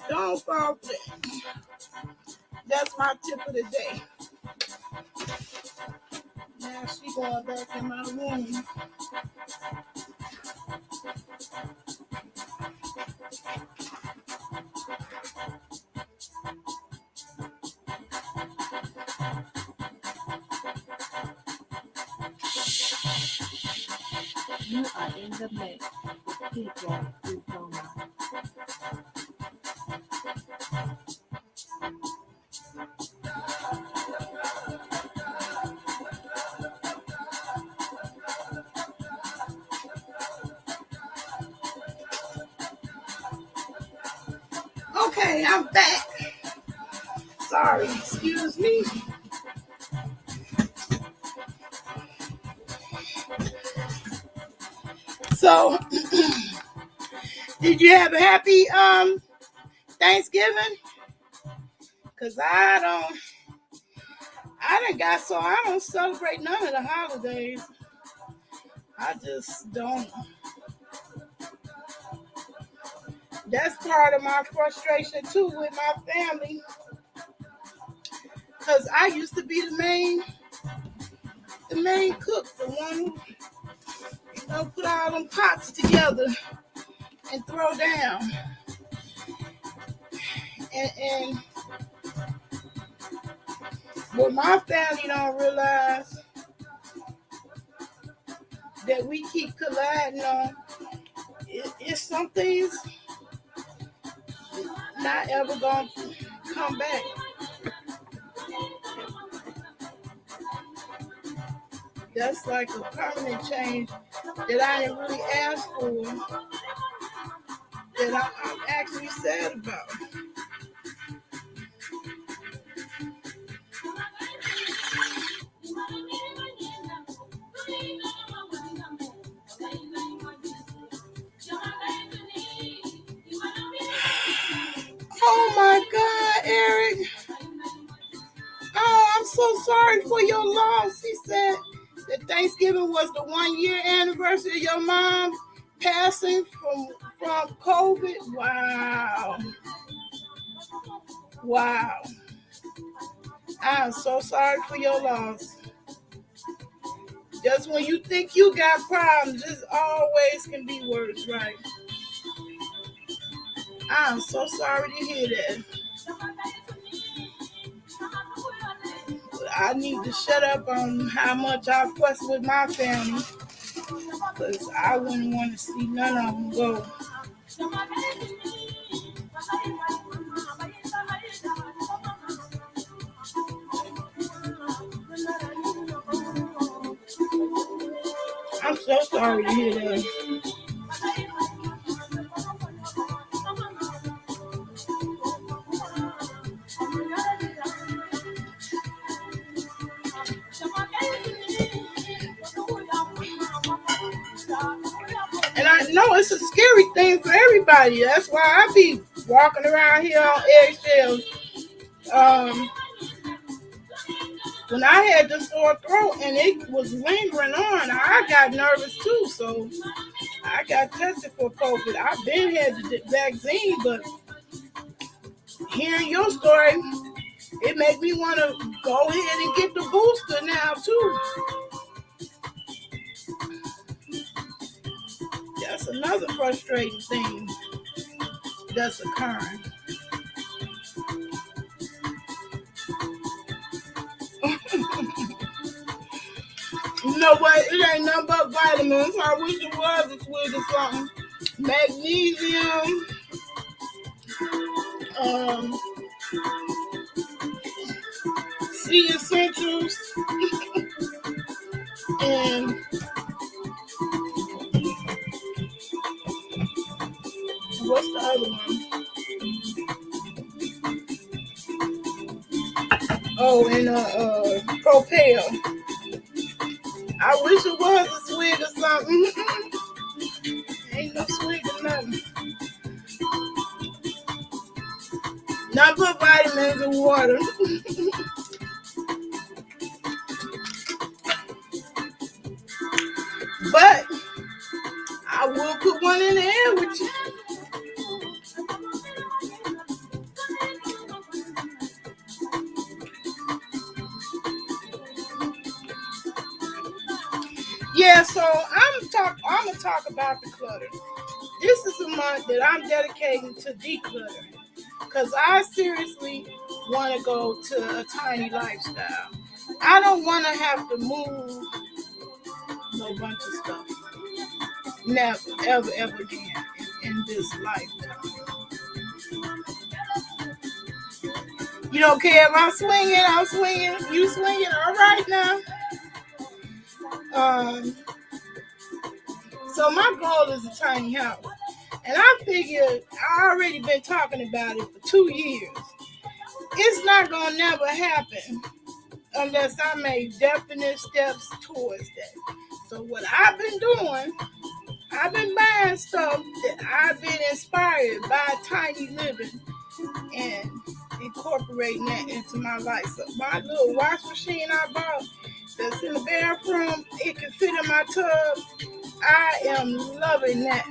Don't fall for that. That's my tip of the day. Now she going back in my room. You are in the mix with DJ Uzoma. Okay, I'm back. Sorry, excuse me. So, did you have a happy Thanksgiving? Cause I don't celebrate none of the holidays. I just don't. That's part of my frustration too with my family. Cause I used to be the main cook, the one who put all them pots together and throw down. And what my family don't realize that we keep colliding on, it's some things not ever gonna come back. That's like a permanent change that I didn't really ask for, that I'm actually sad about. Oh my God, Eric. Oh, I'm so sorry for your loss. He said that Thanksgiving was the 1 year anniversary of your mom passing from COVID. Wow. Wow. I'm so sorry for your loss. Just when you think you got problems, it always can be worse, right? I'm so sorry to hear that. I need to shut up on how much I fuss with my family, because I wouldn't want to see none of them go. I'm so sorry to hear that. And I know it's a scary thing for everybody. That's why I be walking around here on eggshells. Um, when I had the sore throat and it was lingering on, I got nervous too. So I got tested for COVID. I've been had the vaccine, but hearing your story, it made me want to go ahead and get the booster now too. That's another frustrating thing that's occurring. You know what? It ain't nothing but vitamins. I wish it was a twig or something. Magnesium, um, sea essentials, and what's the other one? Oh, and Propel. I wish it was a swig or something. Ain't no swig or nothing. Nothing but vitamins and water. But I will put one in the air with you. Yeah, so I'm gonna talk about the clutter. This is a month that I'm dedicating to declutter, because I seriously want to go to a tiny lifestyle. I don't want to have to move no bunch of stuff. Never, ever, ever again in this lifetime. You don't care if I'm swinging, you swinging, all right now. So my goal is a tiny house. And I figured I already been talking about it for 2 years. It's not going to never happen unless I make definite steps towards that. So what I've been doing, I've been buying stuff that I've been inspired by tiny living and incorporating that into my life. So my little wash machine I bought that's in the bathroom, it can fit in my tub. I am loving that.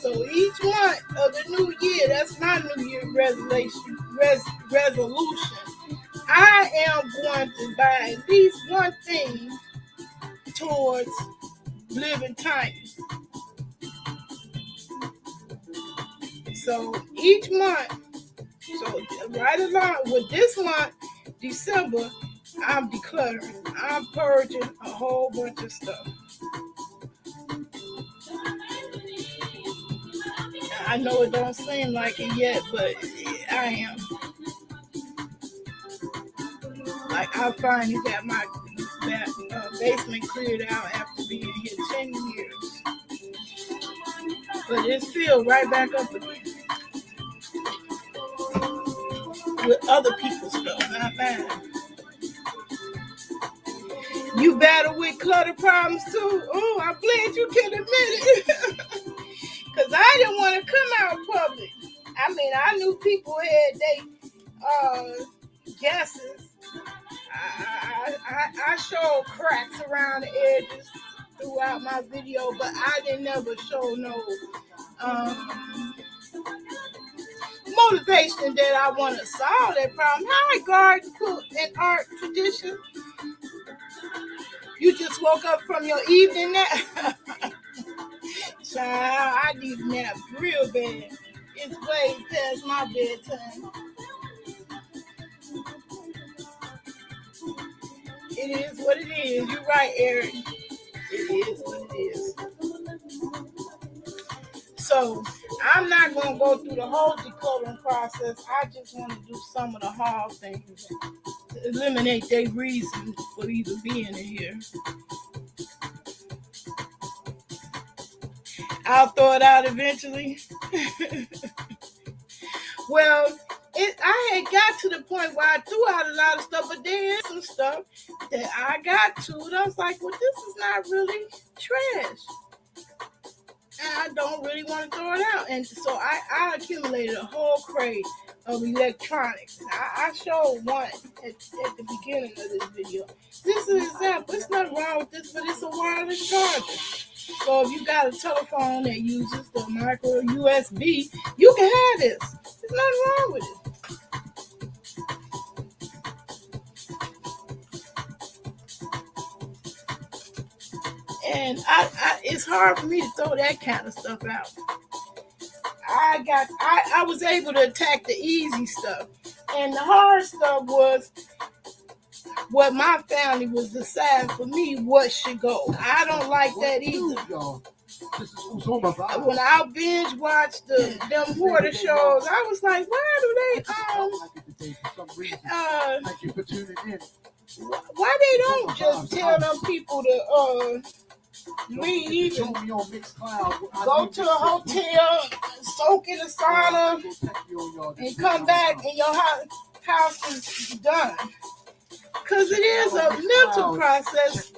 So each month of the new year, that's my New Year resolution. I am going to buy at least one thing towards living tiny. So each month, so right along with this month, December, I'm decluttering. I'm purging a whole bunch of stuff. I know it don't seem like it yet, but I am. Like I finally got my basement cleared out after being here 10 years. But it's filled right back up again. With other people's stuff, not mine. You battle with clutter problems too? Oh, I'm glad you can admit it. Because I didn't want to come out public. I mean, I knew people had they guesses. I showed cracks around the edges throughout my video, but I didn't never show no motivation that I want to solve that problem. Hi, garden cook and art tradition. You just woke up from your evening nap. Child, I need a nap real bad. It's way past my bedtime. It is what it is. You're right, Eric. It is what it is. So I'm not going to go through the whole decluttering process. I just want to do some of the hard things to eliminate their reason for even being in here. I'll throw it out eventually. Well, I had got to the point where I threw out a lot of stuff, but there is some stuff that I got to, and I was like, well, this is not really trash. And I don't really want to throw it out. And so I accumulated a whole crate of electronics. I showed one at the beginning of this video. This is an example. There's nothing wrong with this, but it's a wireless charger. So if you got a telephone that uses the micro USB, you can have this. There's nothing wrong with it. And it's hard for me to throw that kind of stuff out. I was able to attack the easy stuff. And the hard stuff was what my family was deciding for me what should go. I don't like that either. When I binge watched them hoarder shows, I was like, why do they why they don't just tell them people to leave and go to a hotel, soak in a sauna, and come back and your house is done. Because it is a mental process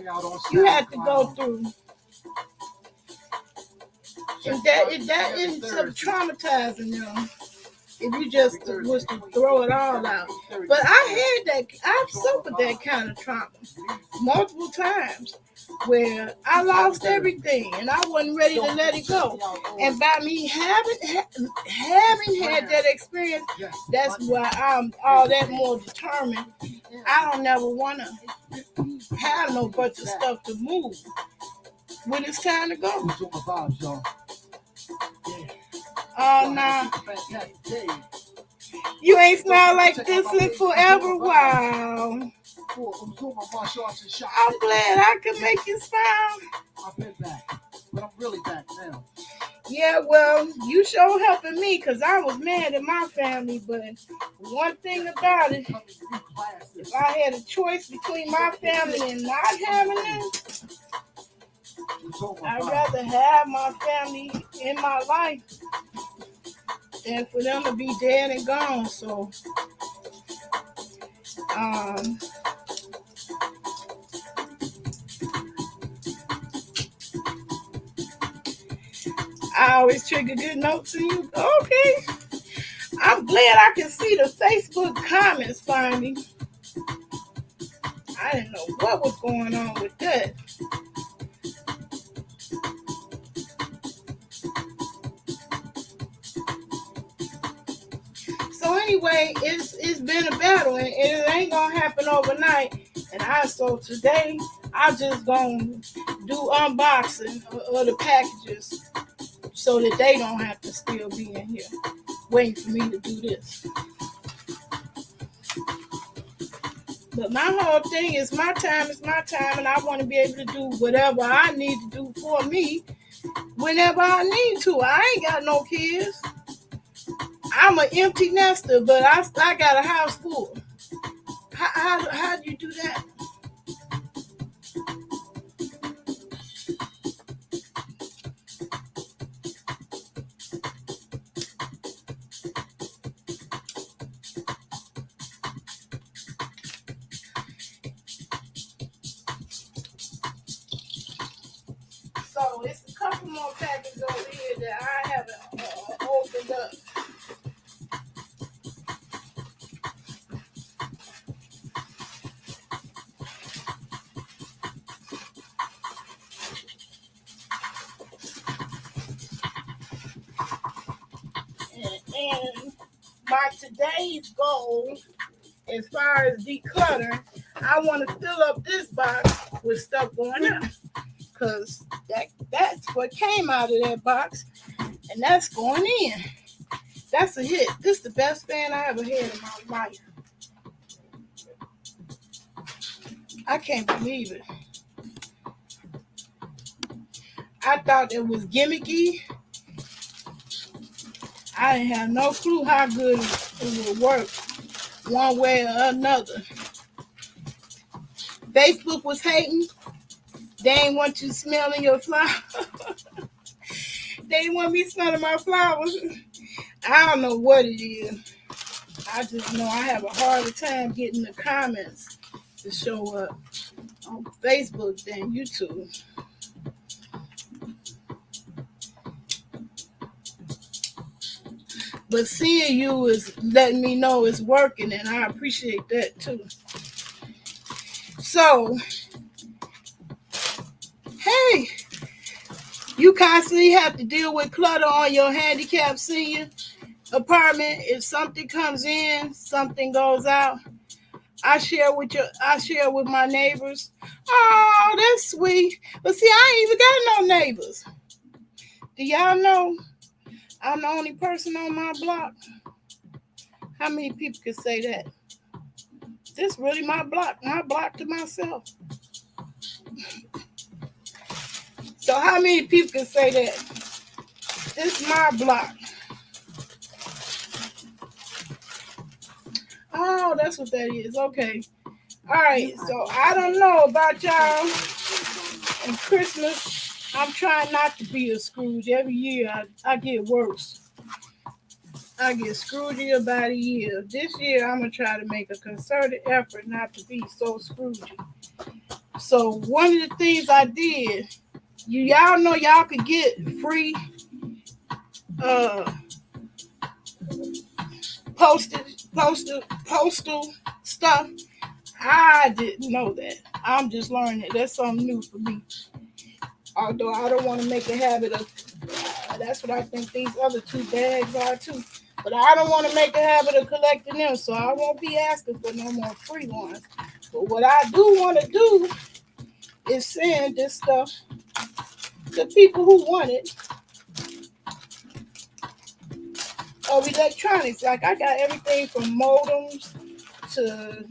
you have to go through. And that ends up traumatizing them if you just was to throw it all out. But I've suffered that kind of trauma multiple times where I lost everything and I wasn't ready to let it go. And by me having had that experience, that's why I'm all that more determined. I don't never want to have no bunch of stuff to move when it's time to go. Oh, nah. You ain't smiled like this in forever. Wow. I'm glad I could make you smile. really back now. Yeah, well, you sure helping me because I was mad at my family. But one thing about it, if I had a choice between my family and not having them, I'd rather have my family in my life than for them to be dead and gone. So, um, I always trigger good notes in you. Okay. I'm glad I can see the Facebook comments finally. I didn't know what was going on with that. So anyway, it's been a battle and it ain't gonna happen overnight. So today I just gonna do unboxing of the packages so that they don't have to still be in here waiting for me to do this. But my whole thing is my time is my time, and I want to be able to do whatever I need to do for me whenever I need to. I ain't got no kids. I'm an empty nester, but I got a house full. How do you do that? So it's a couple more packages over here that I haven't opened up. And my today's goal, as far as declutter, I want to fill up this box with stuff going up. Because that's what came out of that box, and that's going in. That's a hit. This is the best fan I ever had in my life. I can't believe it. I thought it was gimmicky. I didn't have no clue how good it would work one way or another. Facebook was hating. They ain't want you smelling your flowers. They didn't want me smelling my flowers. I don't know what it is. I just know I have a harder time getting the comments to show up on Facebook than YouTube. But seeing you is letting me know it's working, and I appreciate that too. So, hey, you constantly have to deal with clutter on your handicapped senior apartment. If something comes in, something goes out. I share with my neighbors. Oh, that's sweet. But see, I ain't even got no neighbors. Do y'all know I'm the only person on my block? How many people could say that? This really my block to myself. So how many people can say that? This is my block. Oh, that's what that is. Okay. All right. So I don't know about y'all and Christmas. I'm trying not to be a Scrooge. Every year I get worse. I get Scroogey about a year. This year I'm gonna try to make a concerted effort not to be so Scroogey. So one of the things I did, y'all know y'all could get free uh postal stuff. I didn't know that. I'm just learning. That's something new for me. Although I don't want to make a habit of that's what I think these other two bags are too. But I don't want to make a habit of collecting them, so I won't be asking for no more free ones. But what I do want to do is send this stuff to people who want it of electronics. Like I got everything from modems to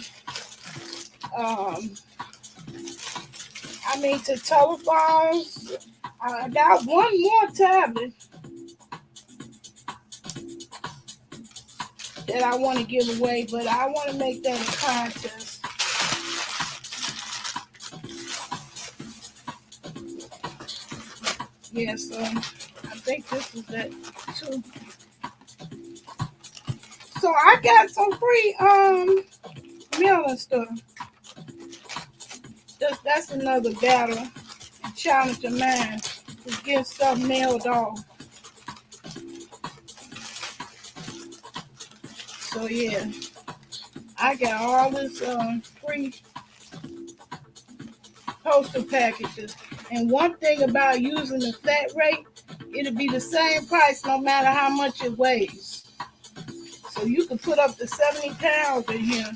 to telephones. I got one more tablet that I want to give away, but I want to make that a contest. Yeah, so I think this is that too. So I got some free mailing stuff. That's another battle and challenge of mine is getting stuff mailed off. So yeah, I got all this free postal packages. And one thing about using the flat rate, it'll be the same price no matter how much it weighs. So you can put up to 70 pounds in here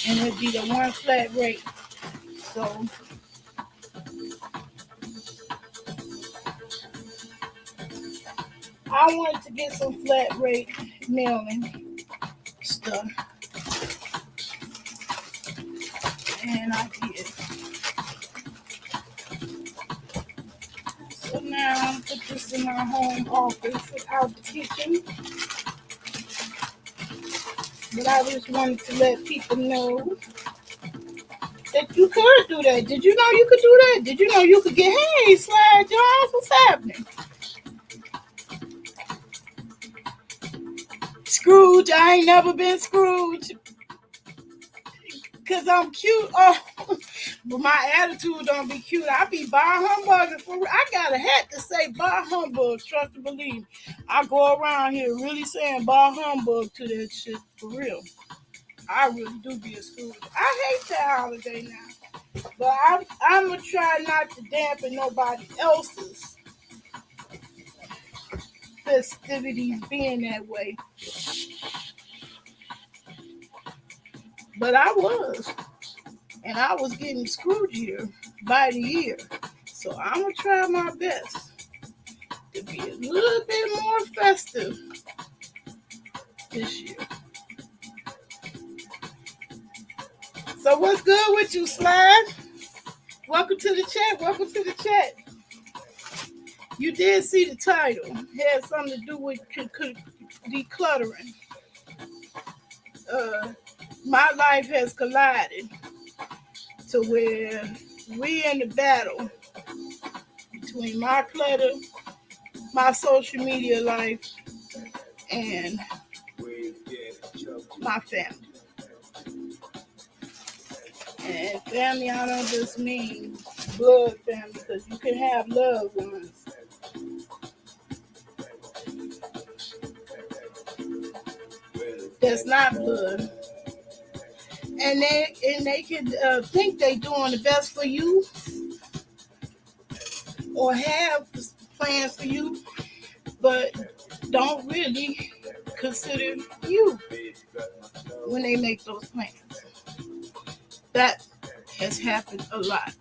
and it'll be the one flat rate. So I wanted to get some flat rate mailing stuff. And I did. So now I'm put this in our home office out the kitchen. But I just wanted to let people know that you could do that. Did you know you could do that? Did you know you could get, hey, Slide Jones, what's happening? Scrooge, I ain't never been Scrooge. Because I'm cute. Oh, but my attitude don't be cute. I be bar humbug. I got a hat to say bar humbug, trust and believe. I go around here really saying bar humbug to that shit for real. I really do be a Scrooge. I hate that holiday now. But I'm going to try not to dampen nobody else's festivities being that way. But I was. And I was getting Scroogier by the year. So I'm going to try my best to be a little bit more festive this year. So what's good with you, Slide? Welcome to the chat. Welcome to the chat. You did see the title. It had something to do with decluttering. My life has collided to where we in the battle between my clutter, my social media life, and my family. And family, I don't just mean blood family, because you can have loved ones. That's not blood. And they can think they doing the best for you or have plans for you, but don't really consider you when they make those plans. That has happened a lot.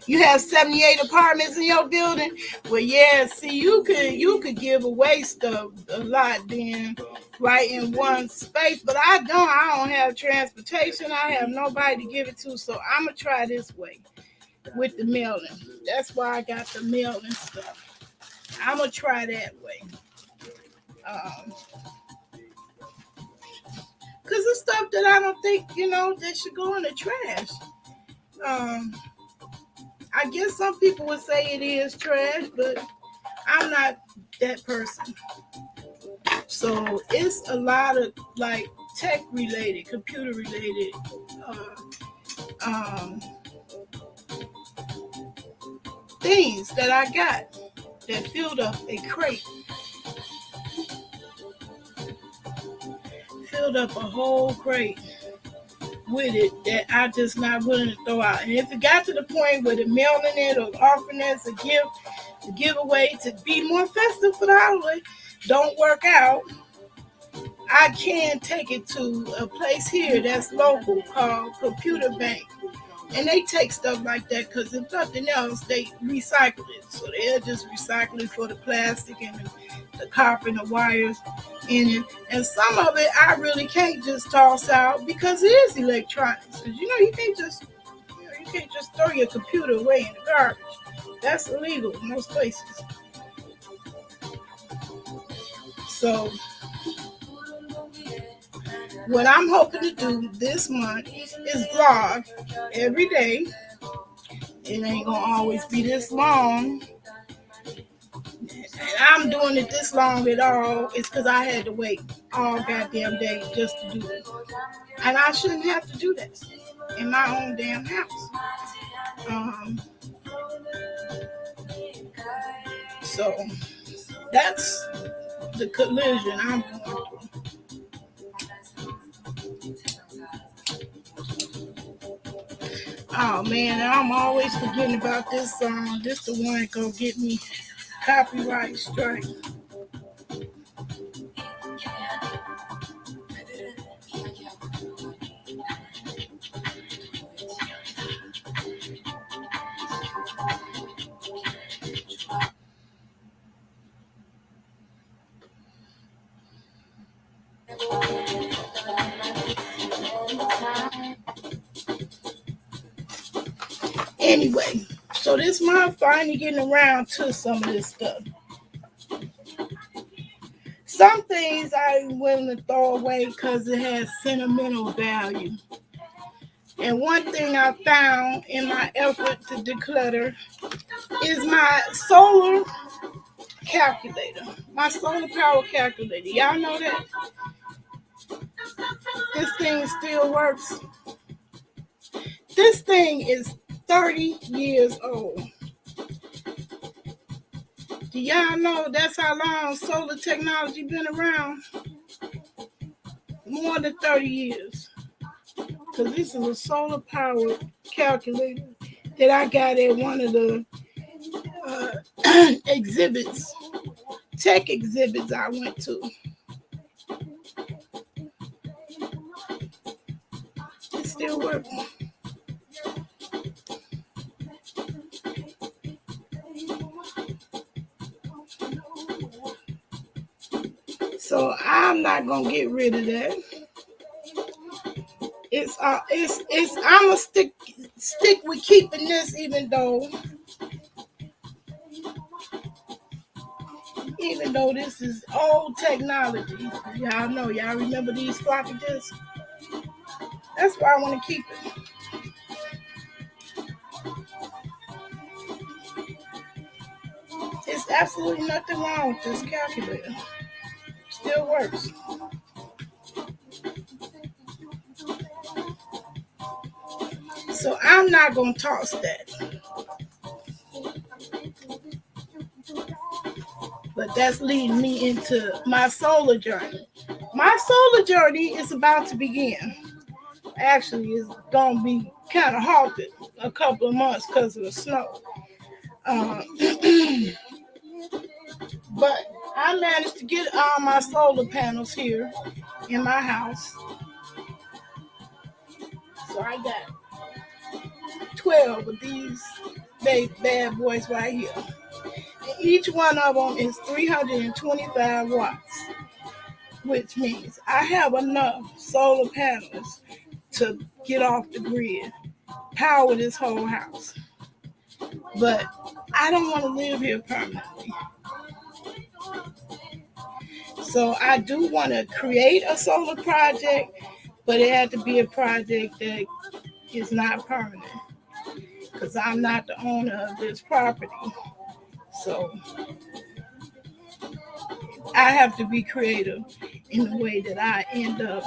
You have 78 apartments in your building. Well, yeah. See, you could give away stuff a lot then, right in one space. But I don't. I don't have transportation. I have nobody to give it to. So I'm gonna try this way with the mailing. That's why I got the mailing stuff. I'm gonna try that way. Cause it's stuff that I don't think that should go in the trash. I guess some people would say it is trash, but I'm not that person. So it's a lot of like tech related, computer related things that I got that filled up a crate. Filled up a whole crate with it that I just not willing to throw out. And if it got to the point where the mailing it or offering it as a gift, to give away to be more festive for the holiday, don't work out, I can take it to a place here that's local called Computer Bank. And they take stuff like that because if nothing else, they recycle it. So they'll just recycle it for the plastic and the copper and the wires in it. And some of it I really can't just toss out because it is electronics. You can't just throw your computer away in the garbage. That's illegal in most places. So what I'm hoping to do this month is vlog every day. It ain't gonna always be this long. And I'm doing it this long at all. It's because I had to wait all goddamn day just to do it. And I shouldn't have to do that in my own damn house. So that's the collision I'm going through. Oh man, I'm always forgetting about this song. This the one gonna get me copyright strike. Anyway, so this month finally getting around to some of this stuff. Some things I'm willing to throw away because it has sentimental value. And one thing I found in my effort to declutter is my solar calculator. My solar power calculator. Y'all know that? This thing still works. This thing is 30 years old. Do y'all know that's how long solar technology been around? More than 30 years. Because this is a solar powered calculator that I got at one of the exhibits, tech exhibits I went to. It's still working. So I'm not gonna get rid of that. I'm gonna stick with keeping this, even though this is old technology. Y'all remember these floppy disks? That's why I want to keep it. There's absolutely nothing wrong with this calculator. Still works. So I'm not gonna toss that. But that's leading me into my solar journey. My solar journey is about to begin. Actually, it's gonna be kind of halted a couple of months because of the snow. But I managed to get all my solar panels here in my house. So I got 12 of these bad boys right here. And each one of them is 325 watts, which means I have enough solar panels to get off the grid, power this whole house. But I don't want to live here permanently. So I do want to create a solar project, but it had to be a project that is not permanent because I'm not the owner of this property. So I have to be creative in the way that I end up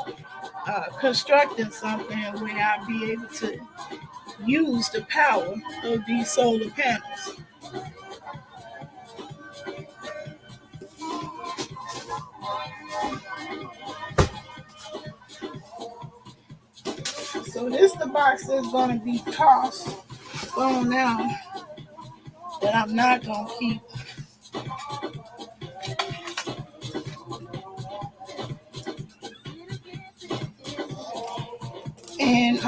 constructing something where I'll be able to use the power of these solar panels. So this the box that's going to be tossed, thrown out, that I'm not going to keep. And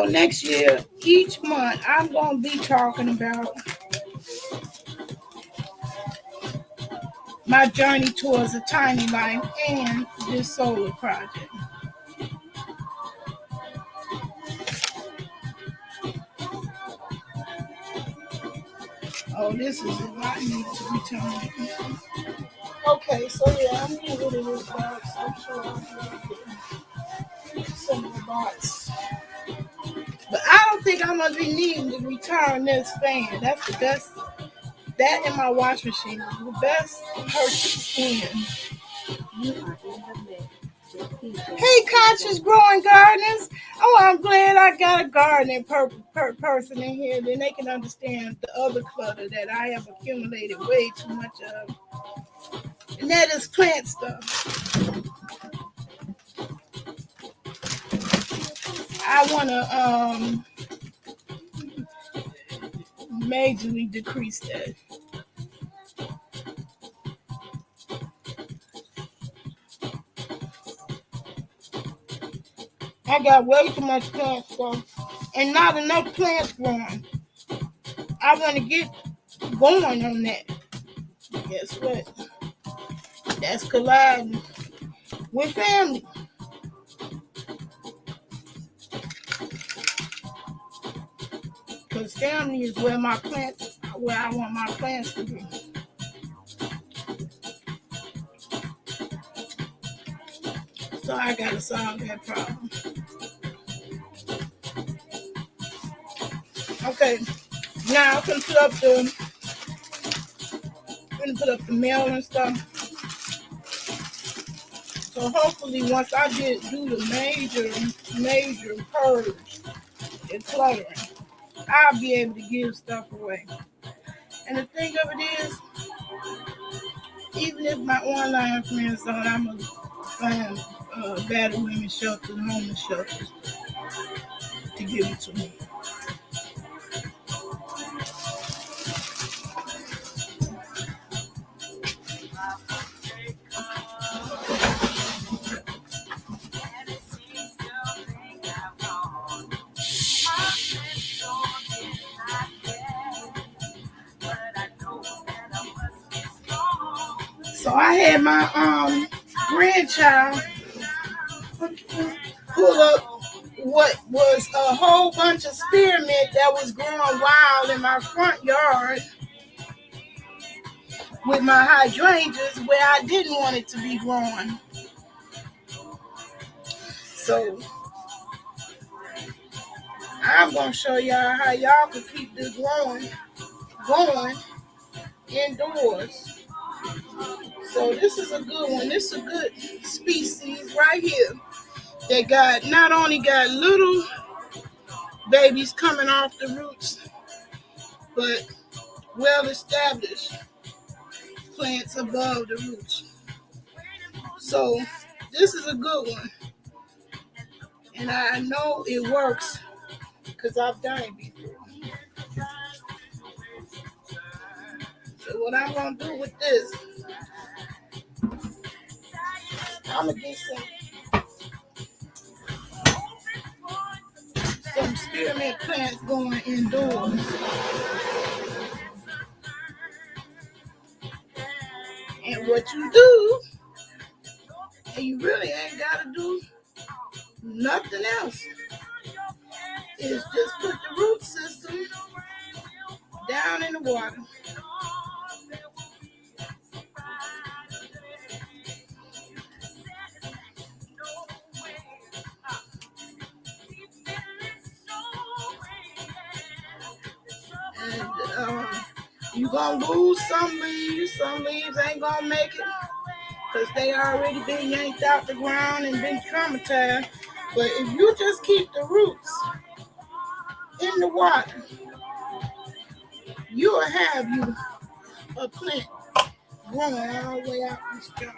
So next year, each month, I'm going to be talking about my journey towards a tiny life and this solar project. Oh, this is it. I need to return. Okay, so yeah, I'm getting rid of this box. I'm sure I'll get some more box. But I don't think I'm gonna be needing to return this fan. That's the best. That and my wash machine is the best purchase in. You are in the mix with DJ. Hey, conscious growing gardeners. Oh, I'm glad I got a gardening person in here. Then they can understand the other clutter that I have accumulated way too much of. And that is plant stuff. I want to majorly decrease that. I got way too much plant stuff and not enough plants growing. I want to get going on that. Guess what? That's colliding with family. Because family is where I want my plants to be. So I gotta solve that problem. Okay, now I'm gonna put up the mail and stuff. So hopefully once I do the major purge and cluttering, I'll be able to give stuff away. And the thing of it is, even if my online friends don't, I'm gonna find battered women's shelters, homeless shelters to give it to me. So I had my grandchild pull up what was a whole bunch of spearmint that was growing wild in my front yard with my hydrangeas where I didn't want it to be growing. So I'm gonna show y'all how y'all can keep this going indoors. So this is a good one. This is a good species right here. They not only got little babies coming off the roots, but well established plants above the roots. So this is a good one. And I know it works because I've done it before. So what I'm going to do with this, I'm going to get some spearmint plants going indoors. And what you do, and you really ain't got to do nothing else, is just put the root system down in the water. And you're going to lose some leaves. Some leaves ain't going to make it because they already been yanked out the ground and been traumatized. But if you just keep the roots in the water, you'll have you a plant growing all the way out this jar.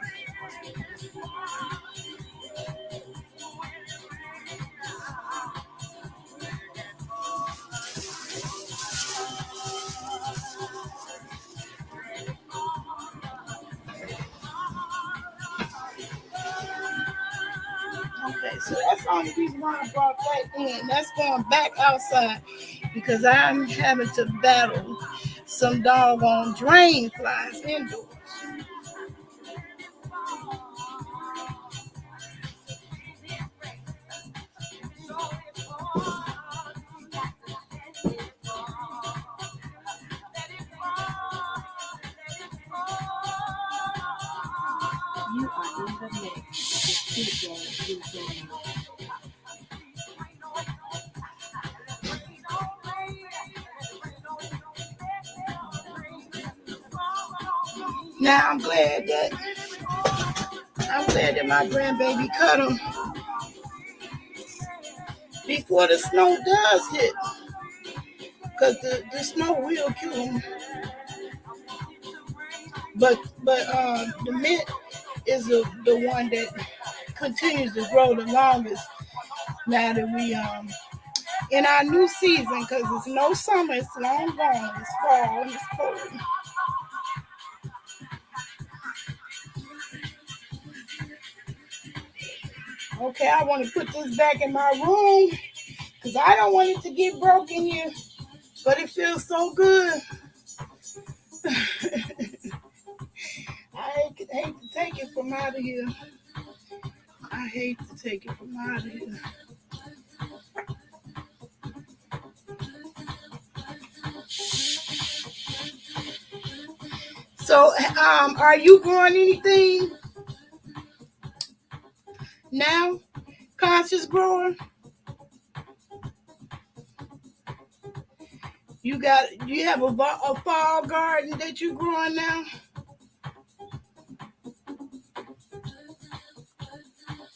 Okay, so that's the only reason why I brought that in. That's going back outside because I'm having to battle some doggone drain flies indoors. You are in the mix with DJ Uzo. Now I'm glad that my grandbaby cut them before the snow does hit, because the snow will kill them. But the mint is the one that continues to grow the longest. Now that we in our new season, because it's no summer, it's long gone, it's fall, it's cold. Okay, I want to put this back in my room because I don't want it to get broken here, but it feels so good. I hate to take it from out of here. I hate to take it from out of here. So, are you growing anything now? Conscious grower? You have a fall garden that you growing now?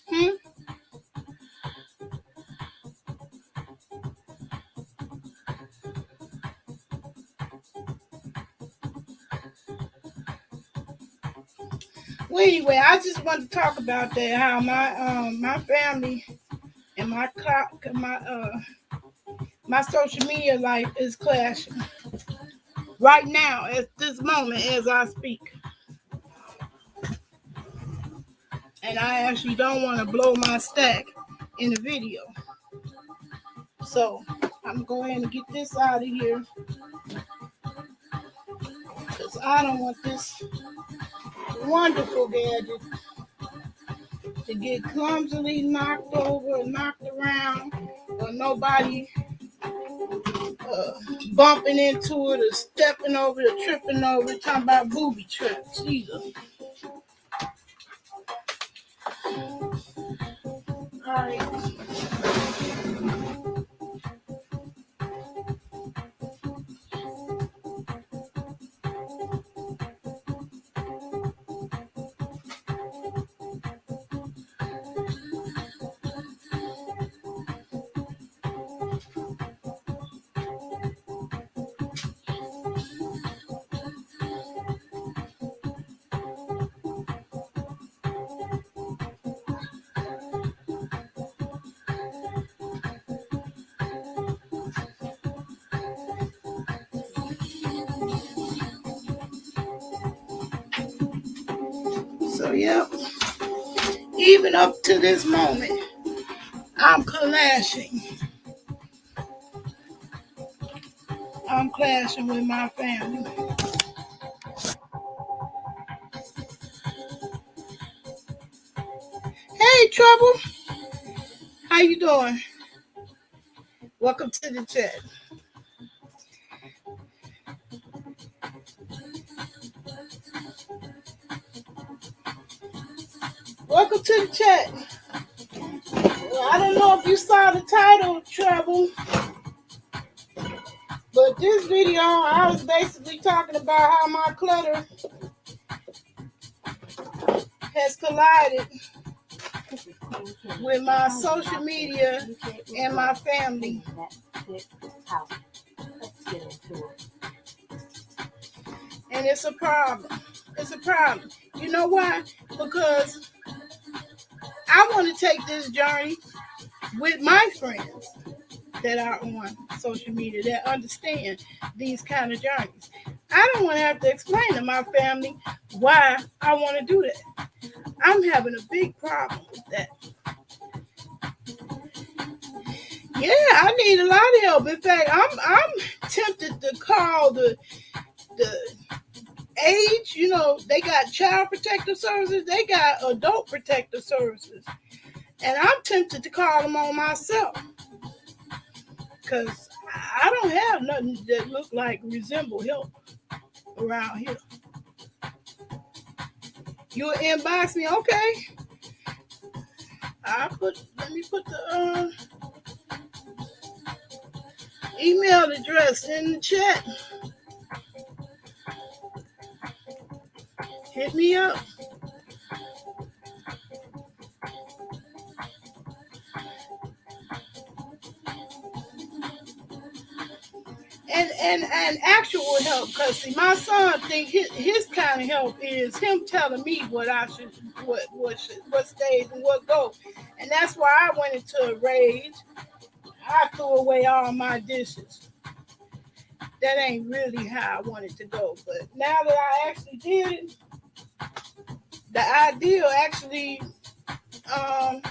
Hmm? Well, anyway, I just want to talk about that. How my family and my social media life is clashing right now at this moment as I speak, and I actually don't want to blow my stack in the video. So I'm going to get this out of here because I don't want this wonderful gadget to get clumsily knocked over, knocked around, or nobody uh, bumping into it or stepping over it or tripping over it, talking about booby traps. Jesus. All right. So, yeah, even up to this moment, I'm clashing. I'm clashing with my family. Hey, Trouble. How you doing? Welcome to the chat. Welcome to the chat. Well, I don't know if you saw the title, Trouble, but this video, I was basically talking about how my clutter has collided with my social media and my family. And it's a problem. It's a problem. You know why? Because I want to take this journey with my friends that are on social media that understand these kind of journeys. I don't want to have to explain to my family why I want to do that. I'm having a big problem with that. Yeah, I need a lot of help. In fact, I'm tempted to call the age. You know, they got child protective services, they got adult protective services, and I'm tempted to call them on myself because I don't have nothing that look like resemble help around here. You'll inbox me, okay? Let me put the email address in the chat. Hit me up. And actual help, because see, my son think his kind of help is him telling me what I should, what stays and what go, and that's why I went into a rage. I threw away all my dishes. That ain't really how I wanted to go, but now that I actually did it, the ideal actually um,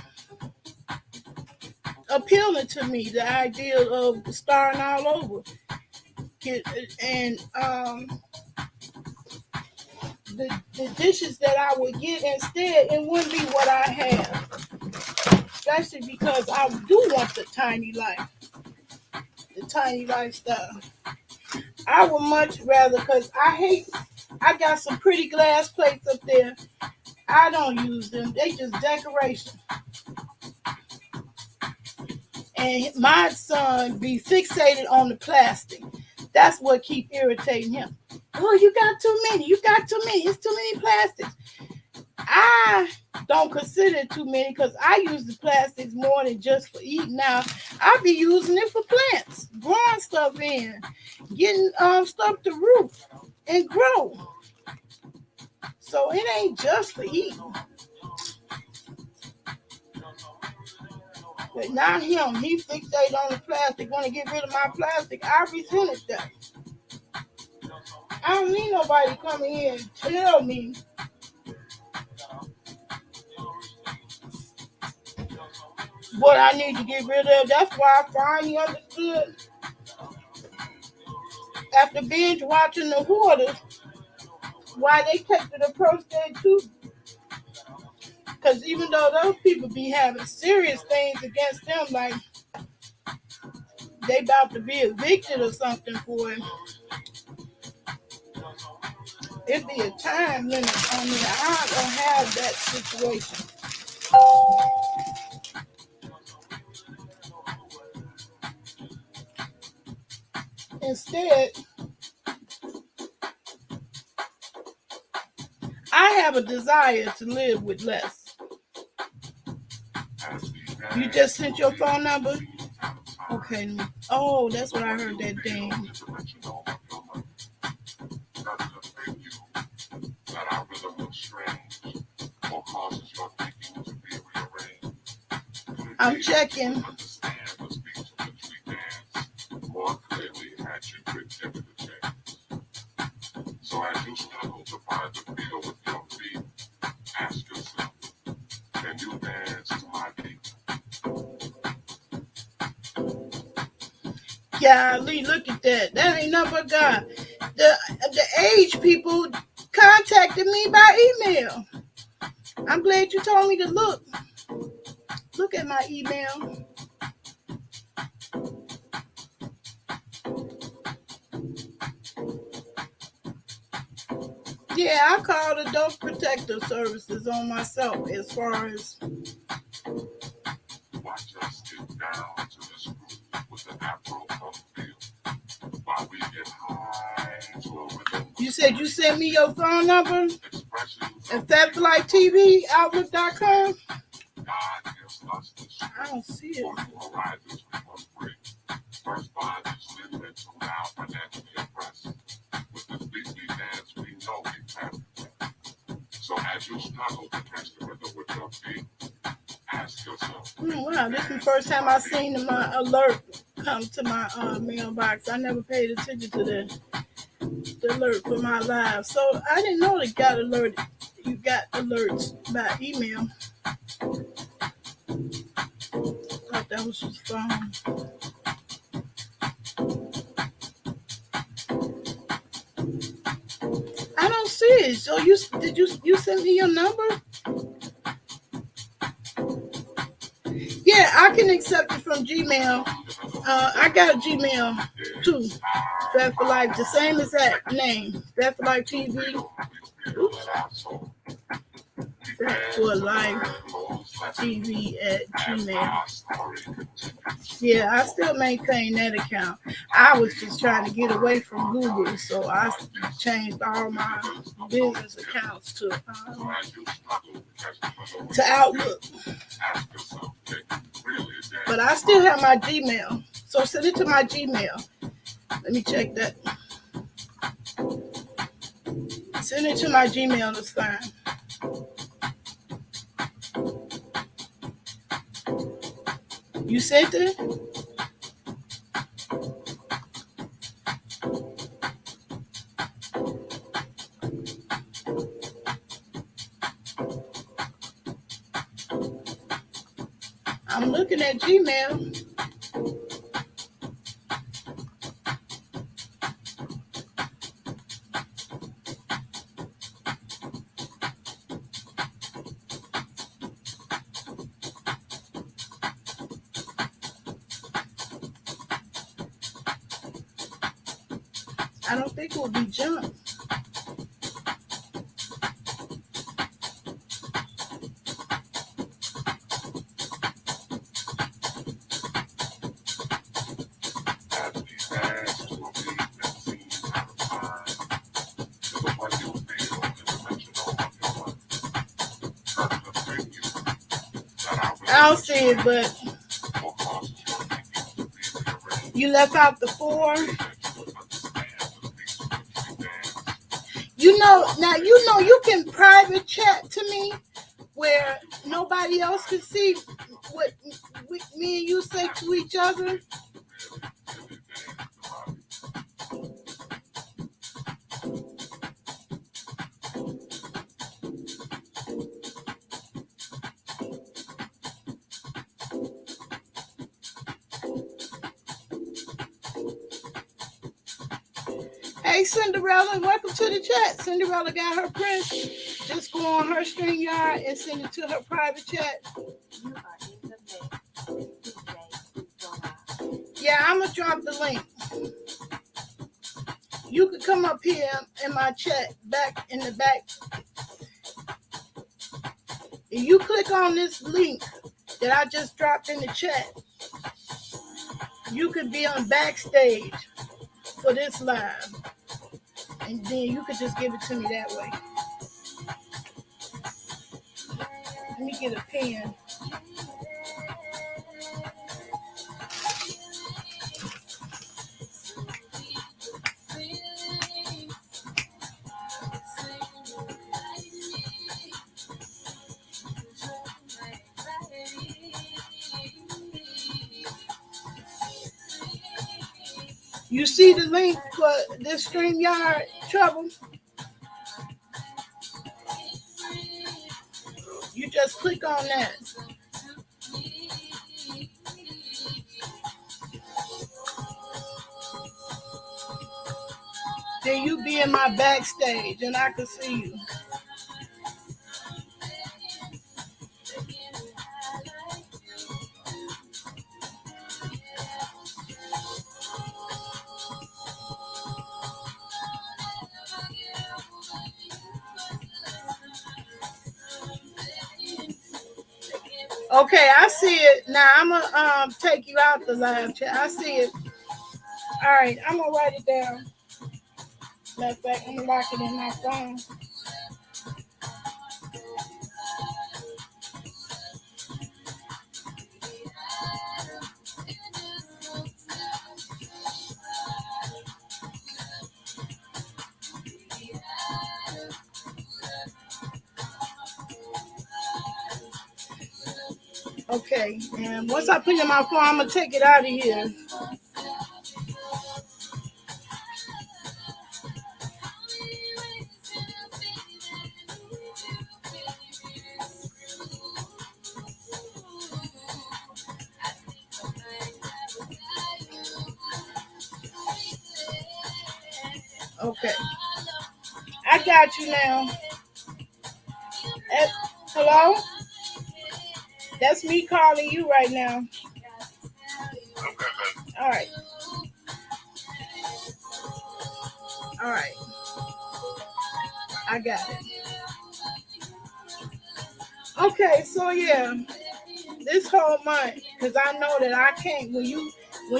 appealing to me. The ideal of starting all over, and the dishes that I would get instead, it wouldn't be what I have. Especially because I do want the tiny lifestyle. I would much rather, because I got some pretty glass plates up there. I don't use them. They just decoration. And my son be fixated on the plastic. That's what keep irritating him. Oh, you got too many. You got too many. It's too many plastics. I don't consider it too many because I use the plastics more than just for eating. Now, I be using it for plants, growing stuff in, getting stuff to root and grow. So it ain't just for eating. But not him. He fixated on the plastic, want to get rid of my plastic. I resented that. I don't need nobody coming here and tell me what I need to get rid of. That's why I finally understood after binge watching the Hoarders why they take the approach they do. Because even though those people be having serious things against them, like they about to be evicted or something for it, it be a time limit on me. I don't have that situation. Instead, I have a desire to live with less. You just sent your phone number? Okay. Oh, that's what I heard that ding. I'm checking. So as you struggle to find the feel with your feet, ask yourself, can you dance to my beat? Golly, look at that. That ain't nothing but God. The age people contacted me by email. I'm glad you told me to look. Look at my email. Yeah, I called Adult Protective Services on myself as far as. Watch us get down to this group with the Afro funk feel. While we get high to a rhythm. You said you sent me your phone number? At FabFlightTV, Outlook.com? I don't see it. First bond is living to now financially oppressed. With this beat dance, we know we have. So as you struggle to catch the rhythm with your feet, ask yourself. Wow, this is the first time I seen my alert come to my mailbox. I never paid attention to the alert for my live. So I didn't know they got alerted. You got alerts by email. Thought that Moshe's phone. I don't see it. So you send me your number? Yeah, I can accept it from Gmail. I got a Gmail too. Fat for Life, the same exact name. Fat for Life TV. Oops. Fat for Life TV at Gmail. Yeah, I still maintain that account. I was just trying to get away from Google, so I changed all my business accounts to Outlook. But I still have my Gmail, so send it to my Gmail. Let me check that. Send it to my Gmail this time. You sent it? I'm looking at Gmail. I don't think it will be junk. I'll see it, but you left out the 4. You can private chat to me where nobody else can see what me and you say to each other. Hey, Cinderella, welcome to the chat. Cinderella got her print. Just go on her StreamYard and send it to her private chat. You are in the mix with DJ Uzo. Yeah, I'm going to drop the link. You can come up here in my chat, back in the back. If you click on this link that I just dropped in the chat, you could be on backstage for this live. And then you could just give it to me that way. Let me get a pen. You see the link for this StreamYard Trouble? You just click on that. Then you be in my backstage and I can see you. Okay, I see it. Now I'm gonna take you out the live chat. I see it. All right, I'm gonna write it down. Matter of fact, I'm gonna lock it in my phone. Okay, and once I put it in my phone, I'm gonna take it out of here. Okay, I got you now. Hello? That's me calling you right now. All right. All right. I got it. Okay, so yeah, this whole month, because I know that I can't. When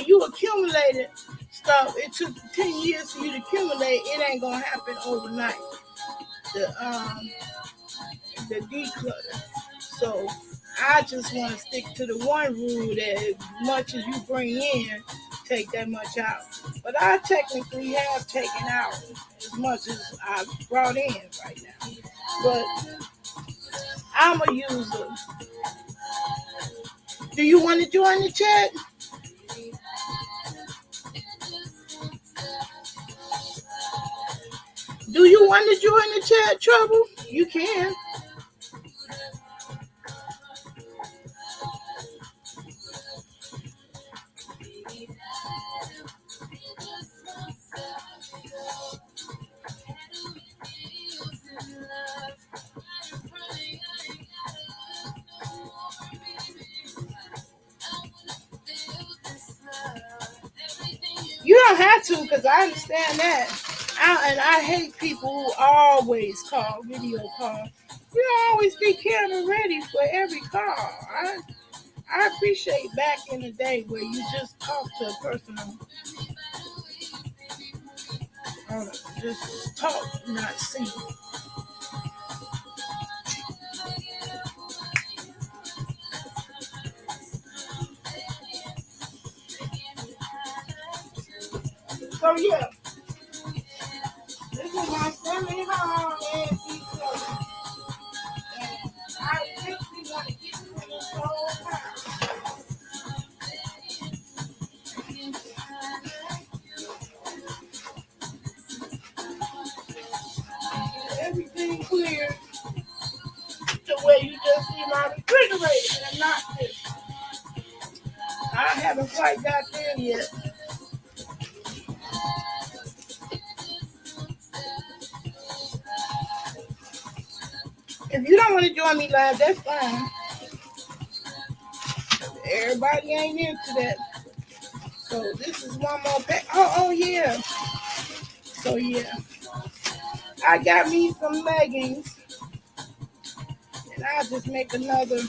you accumulated stuff, it took 10 years for you to accumulate. It ain't gonna happen overnight. The the declutter. So I just want to stick to the one rule that as much as you bring in, take that much out. But I technically have taken out as much as I've brought in right now. But I'm a user. Do you want to join the chat? Do you want to join the chat, Trouble? You can. You don't have to, because I understand that. I hate people who always call, video call. You don't always be camera ready for every call. I appreciate back in the day where you just talk to a person on just talk, not see. So yeah, this is my family home and pizza. And I really want to get to this whole time. Everything clear to where you just see my refrigerator and not this. I haven't quite got there yet. If you don't want to join me live, that's fine. Everybody ain't into that. So this is one more pack. Oh yeah. So yeah, I got me some leggings, and I'll just make another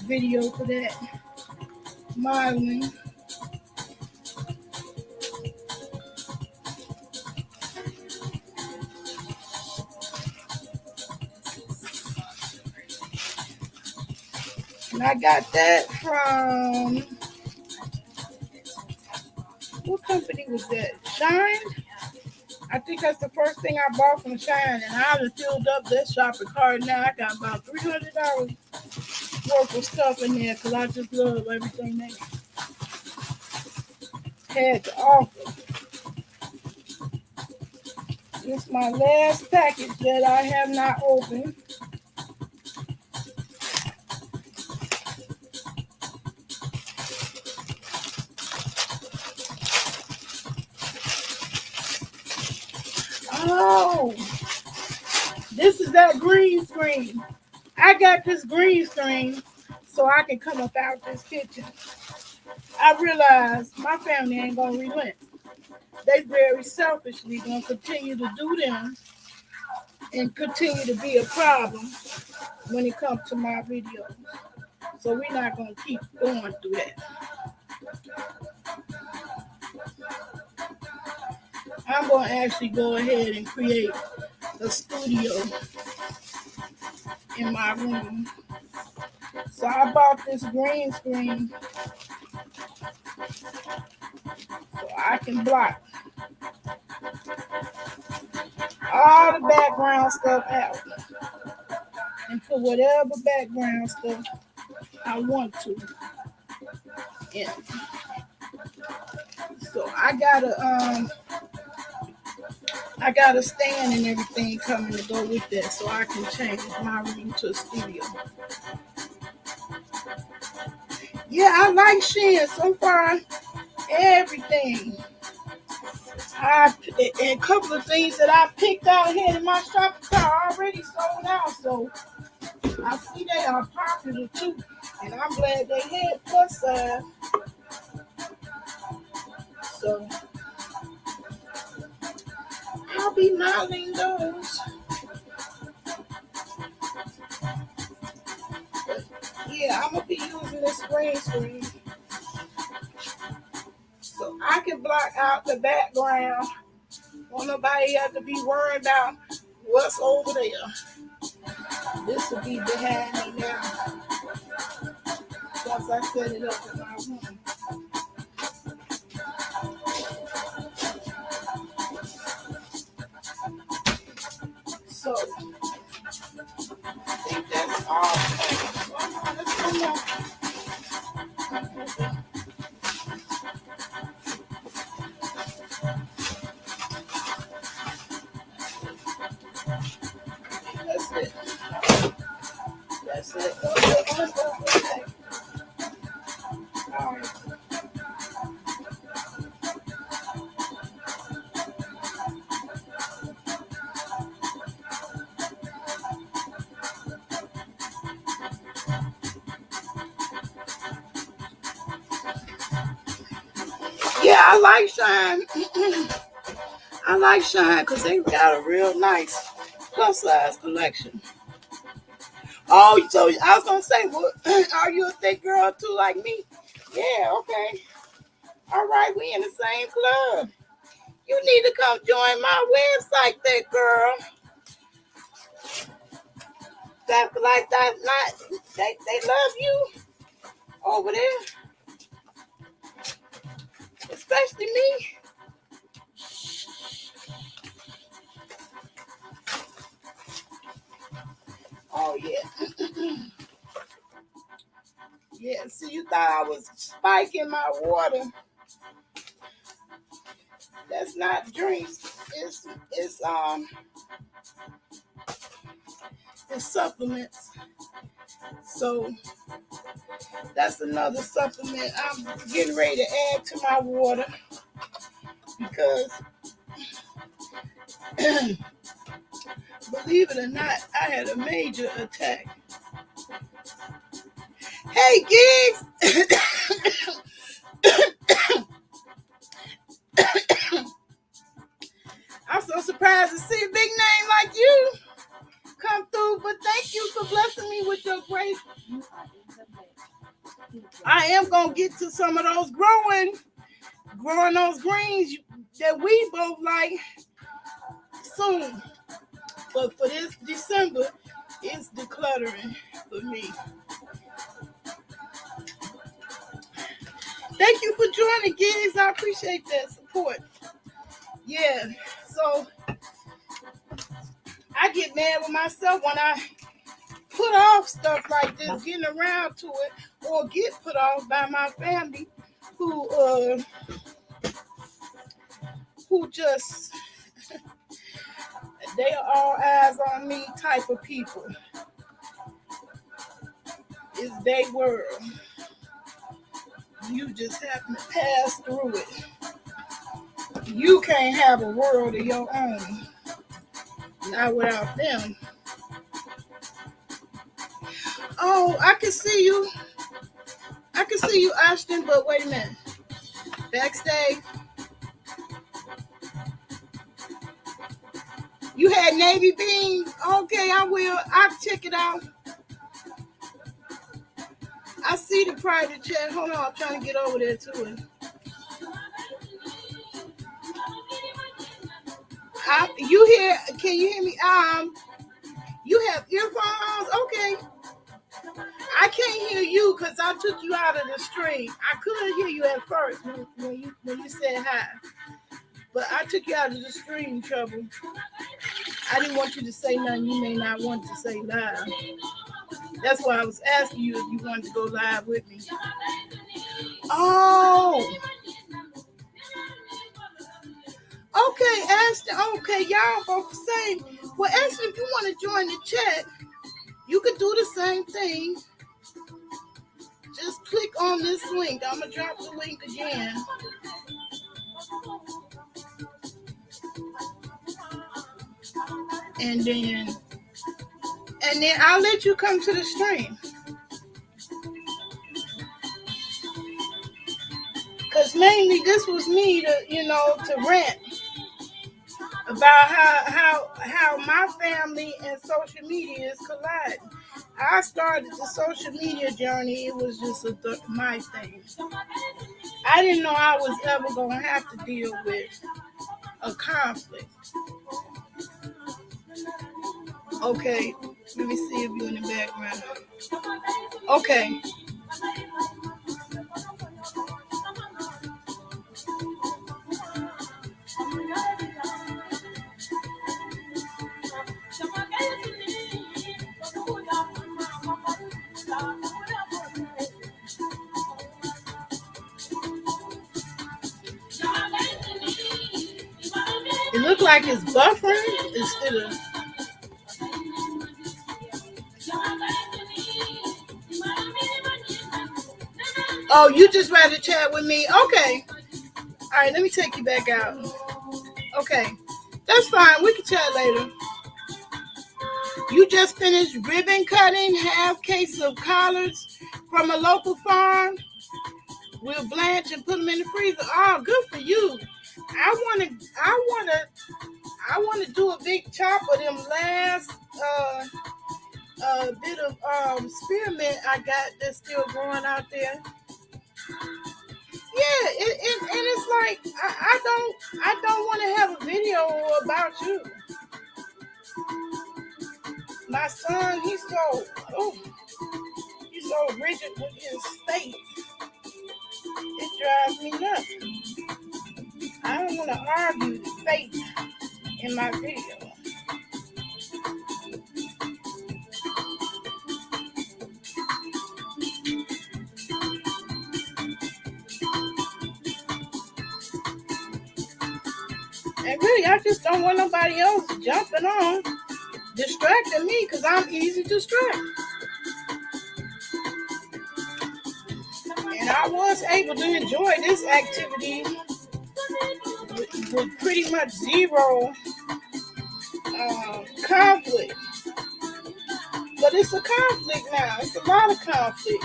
video for that. Modeling. And I got that from, what company was that? Shine? I think that's the first thing I bought from Shine, and I have filled up that shopping cart now. I got about $300 worth of stuff in there because I just love everything they had to offer. This is my last package that I have not opened. Oh, this is that green screen. I got this green screen so I can come up out this kitchen. I realize my family ain't gonna relent. They very selfishly gonna continue to do them and continue to be a problem when it comes to my videos. So we're not gonna keep going through that. I'm gonna actually go ahead and create a studio in my room. So I bought this green screen so I can block all the background stuff out and put whatever background stuff I want to in. So I got a stand and everything coming to go with that, so I can change my room to a studio. Yeah, I like Shein so far. Everything A couple of things that I picked out here in my shopping cart are already sold out, so I see they are popular too, and I'm glad they had plus size. So I'll be modeling those. Yeah, I'm gonna be using this green screen so I can block out the background. Won't nobody have to be worried about what's over there. This will be behind me now once I set it up in my room. So I think that's all. Let's come on. That's it. That's it. Okay. All right. Yeah, I like Shine. I like Shine because they got a real nice plus size collection. Oh, so I was gonna say, well, are you a thick girl too, like me? Yeah, okay. All right, we in the same club. You need to come join my website, thick girl. That like that, not they love you over there, especially me. Oh yeah, yeah. See, you thought I was spiking my water. That's not drinks. It's supplements. So that's another supplement I'm getting ready to add to my water because believe it or not, I had a major attack. Hey, Gigs! I'm so surprised to see a big name like you come through, but thank you for blessing me with your grace. I am going to get to some of those growing those greens that we both like soon. But for this December, it's decluttering for me. Thank you for joining, Gigs. I appreciate that support. Yeah, so I get mad with myself when I put off stuff like this, getting around to it, or get put off by my family who just they are all eyes on me type of people. It's their world. You just happen to pass through it. You can't have a world of your own. Not without them. Oh, I can see you. I can see you, Ashton, but wait a minute. Backstage. You had navy beans? Okay, I will. I'll check it out. I see the private chat. Hold on, I'm trying to get over there to it. You hear? Can you hear me? You have earphones? Okay. I can't hear you because I took you out of the stream. I couldn't hear you at first when you said hi, but I took you out of the stream, trouble. I didn't want you to say nothing you may not want to say live. That's why I was asking you if you wanted to go live with me. Oh. Okay, Ashton. Okay, y'all both the same. Well, Ashton, if you want to join the chat, you could do the same thing. Just click on this link. I'm going to drop the link again. and then I'll let you come to the stream. Because mainly this was me to rant about how my family and social media is colliding. I started the social media journey. It was just my thing. I didn't know I was ever going to have to deal with a conflict. Okay, let me see if you're in the background. Okay. It looked like it's buffering instead of. Oh, you just ready to chat with me? Okay. All right, let me take you back out. Okay. That's fine. We can chat later. You just finished ribbon cutting half case of collards from a local farm. We'll blanch and put them in the freezer. Oh, good for you. I wanna do a big chop of them last bit of spearmint I got that's still growing out there. Yeah, and it's like I don't want to have a video about you. My son, he's so rigid with his faith. It drives me nuts. I don't want to argue faith in my video. And really, I just don't want nobody else jumping on, distracting me, because I'm easy to distract. And I was able to enjoy this activity with pretty much zero conflict. But it's a conflict now. It's a lot of conflict.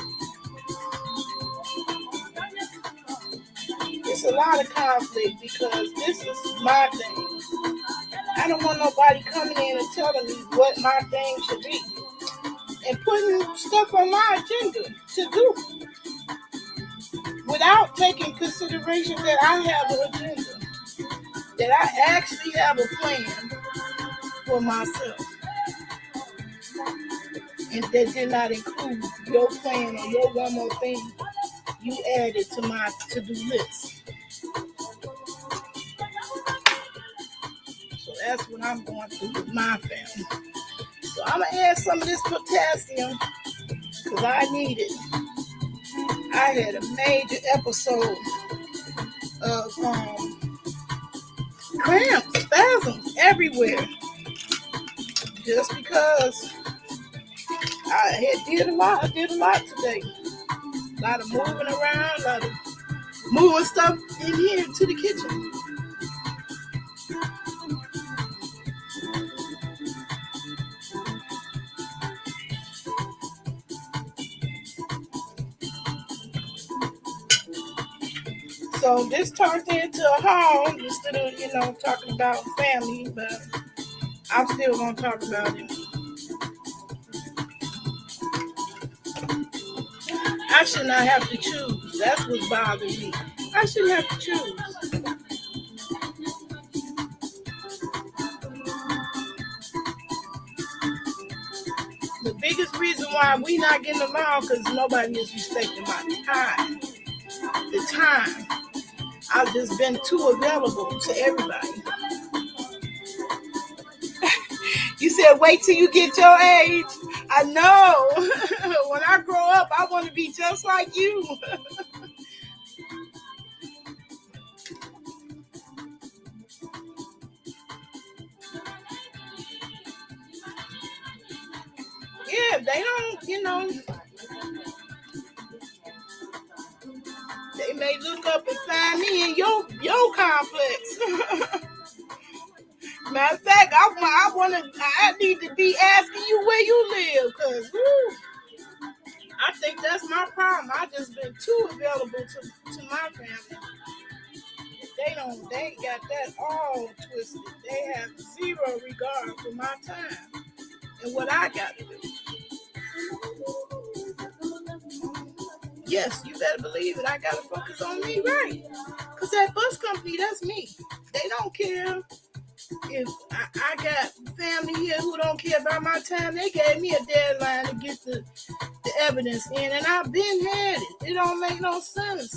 It's a lot of conflict because this is my thing. I don't want nobody coming in and telling me what my thing should be and putting stuff on my agenda to do without taking consideration that I have an agenda, that I actually have a plan for myself, and that did not include your plan or your one more thing you added to my to-do list. So that's what I'm going through with my family. So I'm going to add some of this potassium because I need it. I had a major episode of cramps, spasms everywhere. Just because I did a lot today. A lot of moving around, a lot of moving stuff in here to the kitchen. So this turned into a haul instead of, talking about family, but I'm still going to talk about it. I should not have to choose. That's what's bothering me. I shouldn't have to choose. The biggest reason why we not getting along because nobody is respecting my time. The time. I've just been too available to everybody. You said wait till you get your age. I know. When I grow up, I want to be just like you. Yeah, they don't, they may look up and find me in your complex. Matter of fact, I need to be asking you where you live, cause I think that's my problem. I just been too available to my family. They ain't got that all twisted. They have zero regard for my time and what I got to do. Yes, you better believe it. I gotta focus on me, right? Cause that bus company, that's me. They don't care if I got family here who don't care about my time. They gave me a deadline to get the evidence in, and I've been had it. It don't make no sense.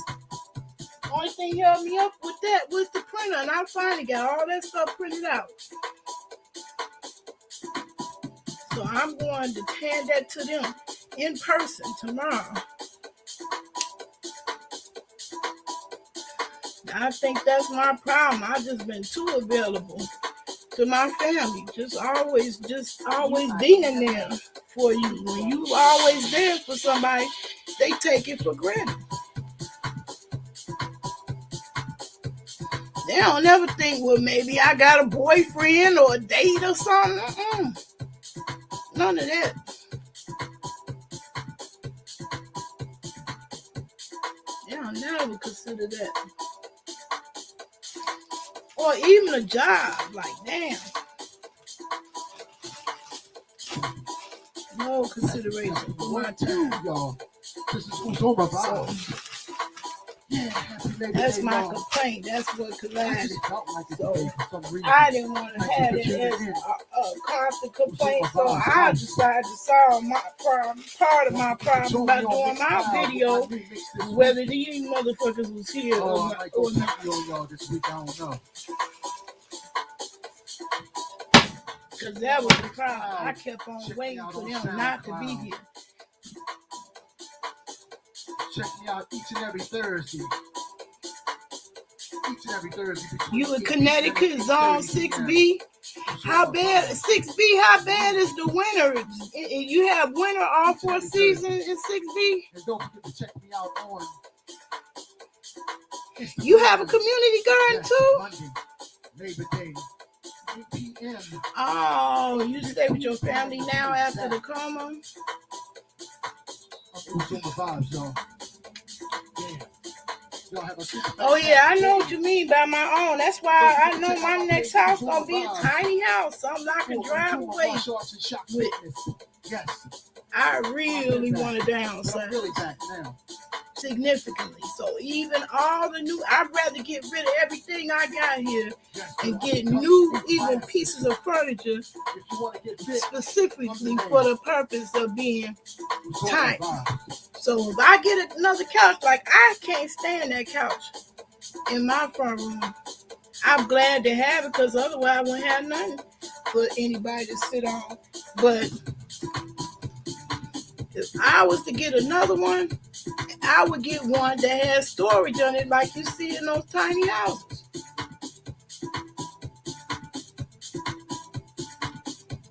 Only thing held me up with that was the printer, and I finally got all that stuff printed out. So I'm going to hand that to them in person tomorrow. I think that's my problem. I just been too available to my family. Just always being there for you. When you always there for somebody, they take it for granted. They don't ever think, well, maybe I got a boyfriend or a date or something. None of that. They don't never consider that. Or even a job. Like, damn. No consideration for my time. Y'all. This is what's over about. That's my complaint. That's what collided. So I didn't want to have it as a constant complaint. So I decided to solve my problem. Part of my problem by doing my video, whether these motherfuckers was here or not. This week, I don't know. Because that was the problem. I kept on waiting for them not to be here. Check me out each and every Thursday. You in Connecticut, Zone 6B? How bad? 6B, how bad is the winter? You have winter all 4 seasons in 6B? And don't forget to check me out on. You have a community garden too? Monday, Labor Day, 8 p.m. Oh, you stay with your family now after the coma? Vibes, y'all. Oh yeah, I know what you mean by my own. That's why I know my next house gonna be a tiny house, something I can drive away with. I really want to downsize significantly. So even all the new, I'd rather get rid of everything I got here and get new, even pieces of furniture specifically for the purpose of being tiny. So if I get another couch, like I can't stand that couch in my front room. I'm glad to have it because otherwise I wouldn't have nothing for anybody to sit on. But if I was to get another one, I would get one that has storage on it like you see in those tiny houses.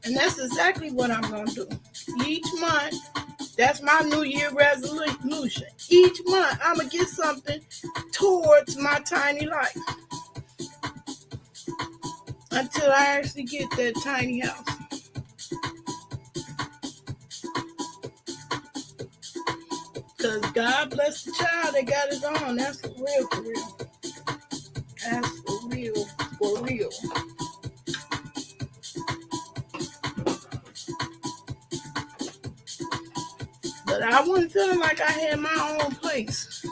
And that's exactly what I'm going to do. Each month, that's my New Year resolution. Each month, I'm going to get something towards my tiny life. Until I actually get that tiny house. Because God bless the child that got his own. That's for real, for real. That's for real, for real. But I wasn't feeling like I had my own place.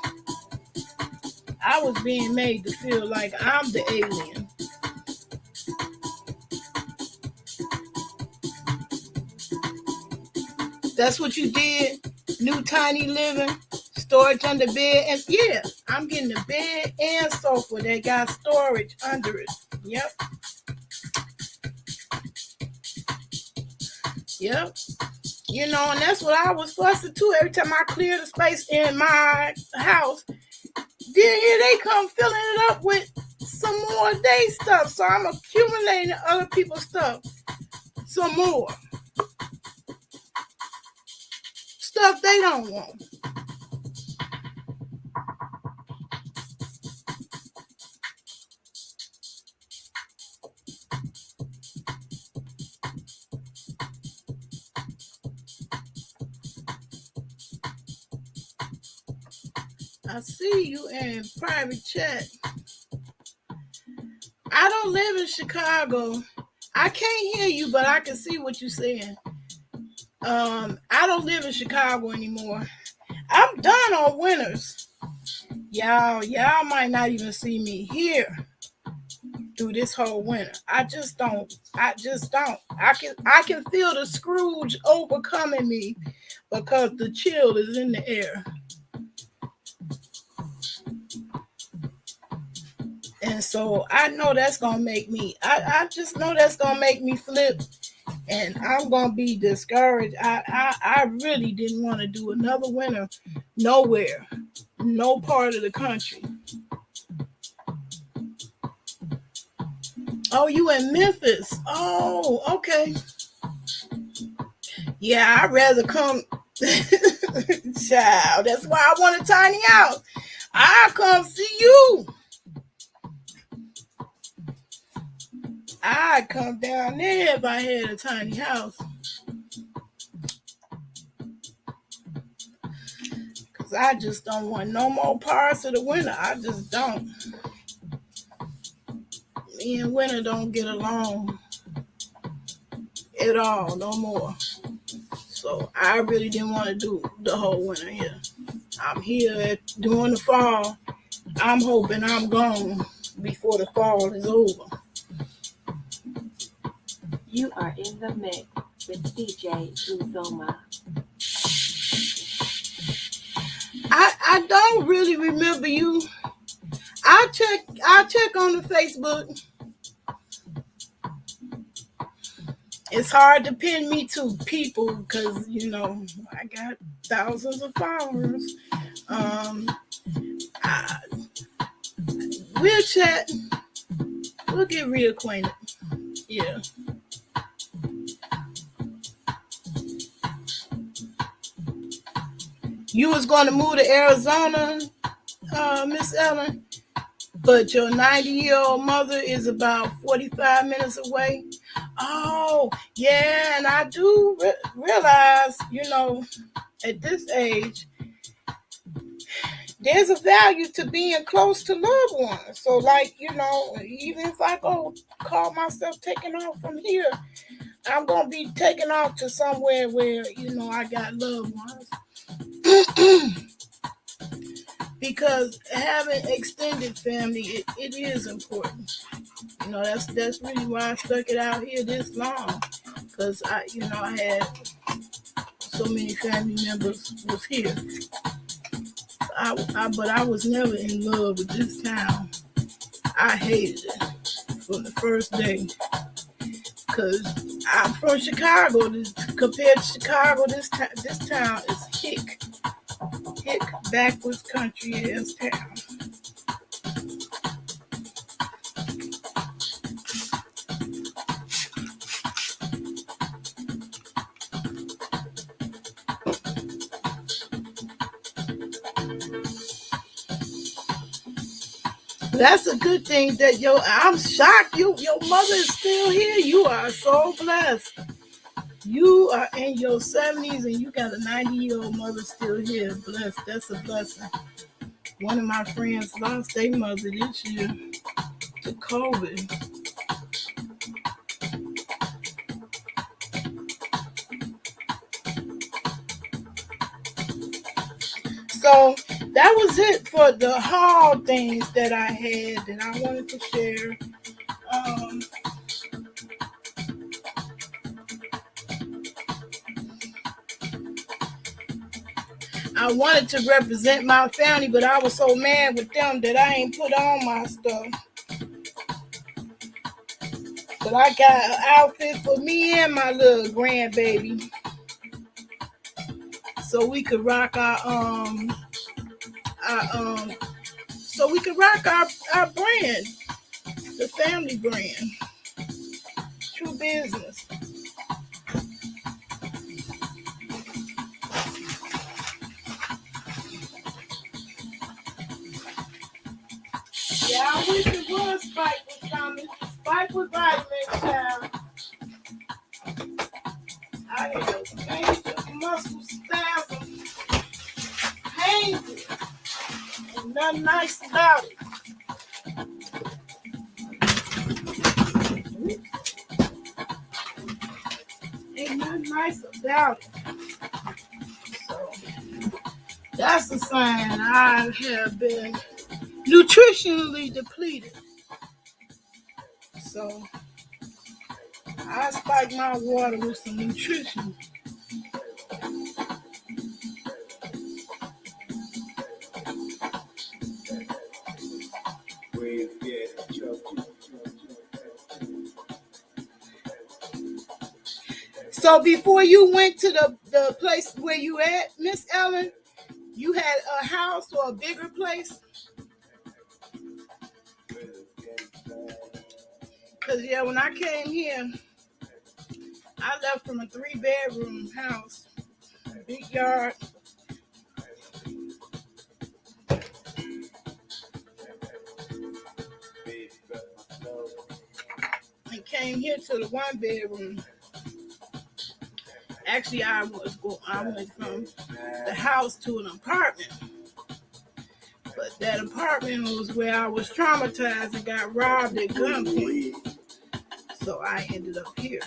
I was being made to feel like I'm the alien. That's what you did? New tiny living, storage under bed, and yeah, I'm getting the bed and sofa that got storage under it. Yep. You know, and that's what I was fussing too. Every time I clear the space in my house, then here they come filling it up with some more day stuff. So I'm accumulating other people's stuff some more. Stuff they don't want. I see you in private chat. I don't live in Chicago. I can't hear you, but I can see what you're saying. I don't live in Chicago anymore. I'm done on winters. Y'all might not even see me here through this whole winter. I just don't. I can feel the Scrooge overcoming me because the chill is in the air. And so I know that's gonna make me I just know that's gonna make me flip and I'm gonna be discouraged. I really didn't want to do another winter nowhere, no part of the country. Oh, you in Memphis? Oh, okay. Yeah, I'd rather come. Child, that's why I want a tiny house. I'll come see you. I'd come down there if I had a tiny house. Because I just don't want no more parts of the winter. I just don't. Me and winter don't get along at all no more. So I really didn't want to do the whole winter here. I'm here during the fall. I'm hoping I'm gone before the fall is over. You are in the mix with DJ Uzoma. I don't really remember you. I'll check on the Facebook. It's hard to pin me to people because I got thousands of followers. I, we'll chat. We'll get reacquainted. Yeah. You was going to move to Arizona, Miss Ellen, but your 90-year-old mother is about 45 minutes away. Oh, yeah, and I do realize, at this age, there's a value to being close to loved ones. So, even if I go call myself taking off from here, I'm going to be taking off to somewhere where, I got loved ones. Because having extended family, it is important. That's really why I stuck it out here this long. Because I had so many family members was here. But I was never in love with this town. I hated it from the first day. Because I'm from Chicago. Compared to Chicago, this town is hick backwards country ass town. That's a good thing that I'm shocked your mother is still here. You are so blessed. You are in your 70s and you got a 90-year-old mother still here. Blessed. That's a blessing. One of my friends lost their mother this year to COVID. So that was it for the haul things that I had that I wanted to share. I wanted to represent my family, but I was so mad with them that I ain't put on my stuff. But I got an outfit for me and my little grandbaby, so we could rock our brand, the family brand, true business. Yeah, I wish it was Spike was coming. Spike was vitamin child. I had a major muscle spasm. Painful. nothing nice about it. Ain't nothing nice about it. So that's a sign I have been nutritionally depleted. So I spike my water with some nutrition. So before you went to the place where you at, Miss Ellen, you had a house or a bigger place? Because, yeah, when I came here, I left from a 3-bedroom house, big yard. And came here to the 1-bedroom. Actually, I went from the house to an apartment. But that apartment was where I was traumatized and got robbed at gunpoint. So I ended up here.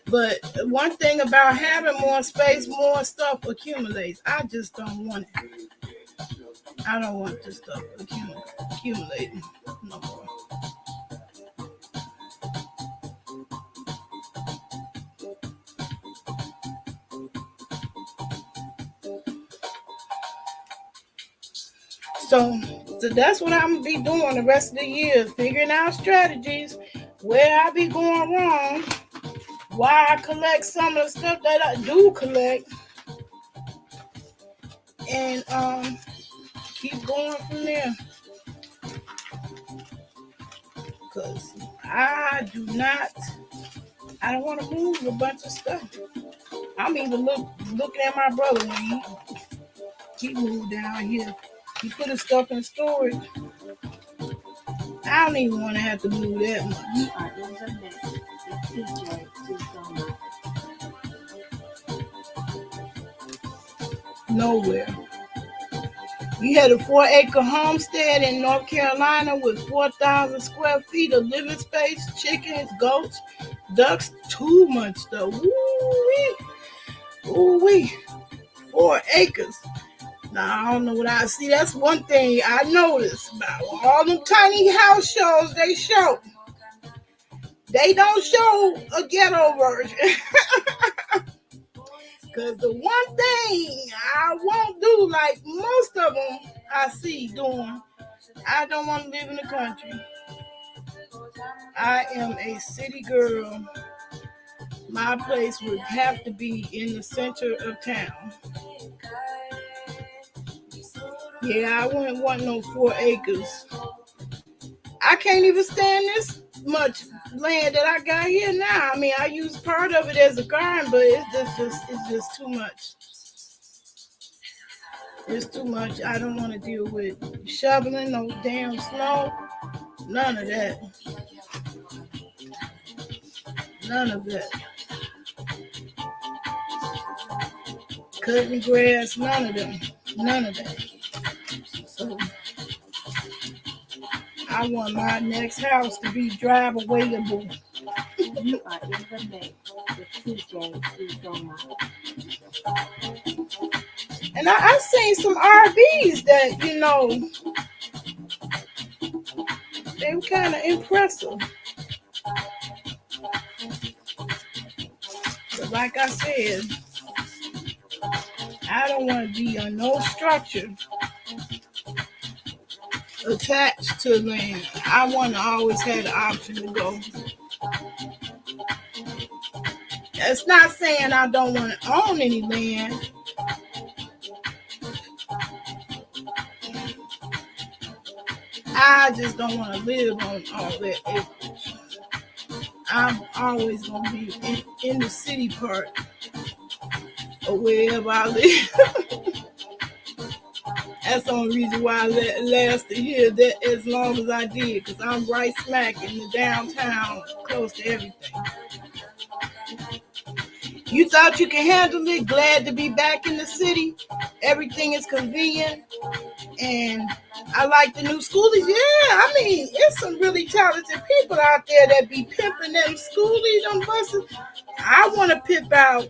But one thing about having more space, more stuff accumulates. I just don't want it. I don't want this stuff accumulating no more. So that's what I'm going to be doing the rest of the year, figuring out strategies, where I be going wrong, why I collect some of the stuff that I do collect, and keep going from there. Because I don't want to move a bunch of stuff. I'm even looking at my brother when he moved down here. He put his stuff in storage. I don't even want to have to move that much. You are in the mix with DJ Uzoma. Nowhere. We had a 4-acre homestead in North Carolina with 4,000 square feet of living space, chickens, goats, ducks, too much though. Ooh-wee. Ooh-wee. 4 acres. Now, I don't know what I see. That's one thing I noticed about all them tiny house shows they show. They don't show a ghetto version. Because the one thing I won't do, like most of them I see doing, I don't want to live in the country. I am a city girl. My place would have to be in the center of town. Yeah, I wouldn't want no 4 acres. I can't even stand this much land that I got here now. I mean, I use part of it as a garden, but it's just too much. It's too much. I don't want to deal with shoveling, no damn snow, none of that. None of that. Cutting grass, none of them. None of that. So I want my next house to be drivewayable. You are in the mix with DJ Uzoma. And I've seen some RVs that, they were kind of impressive. But like I said, I don't want to be on no structure attached to land. I want to always have the option to go. It's not saying I don't want to own any land. I just don't want to live on all that acreage. I'm always going to be in the city part or wherever I live. That's the only reason why I lasted here that as long as I did, because I'm right smack in the downtown, close to everything. You thought you can handle it? Glad to be back in the city. Everything is convenient. And I like the new schoolies. Yeah, I mean, it's some really talented people out there that be pimping them schoolies, them buses. I want to pimp out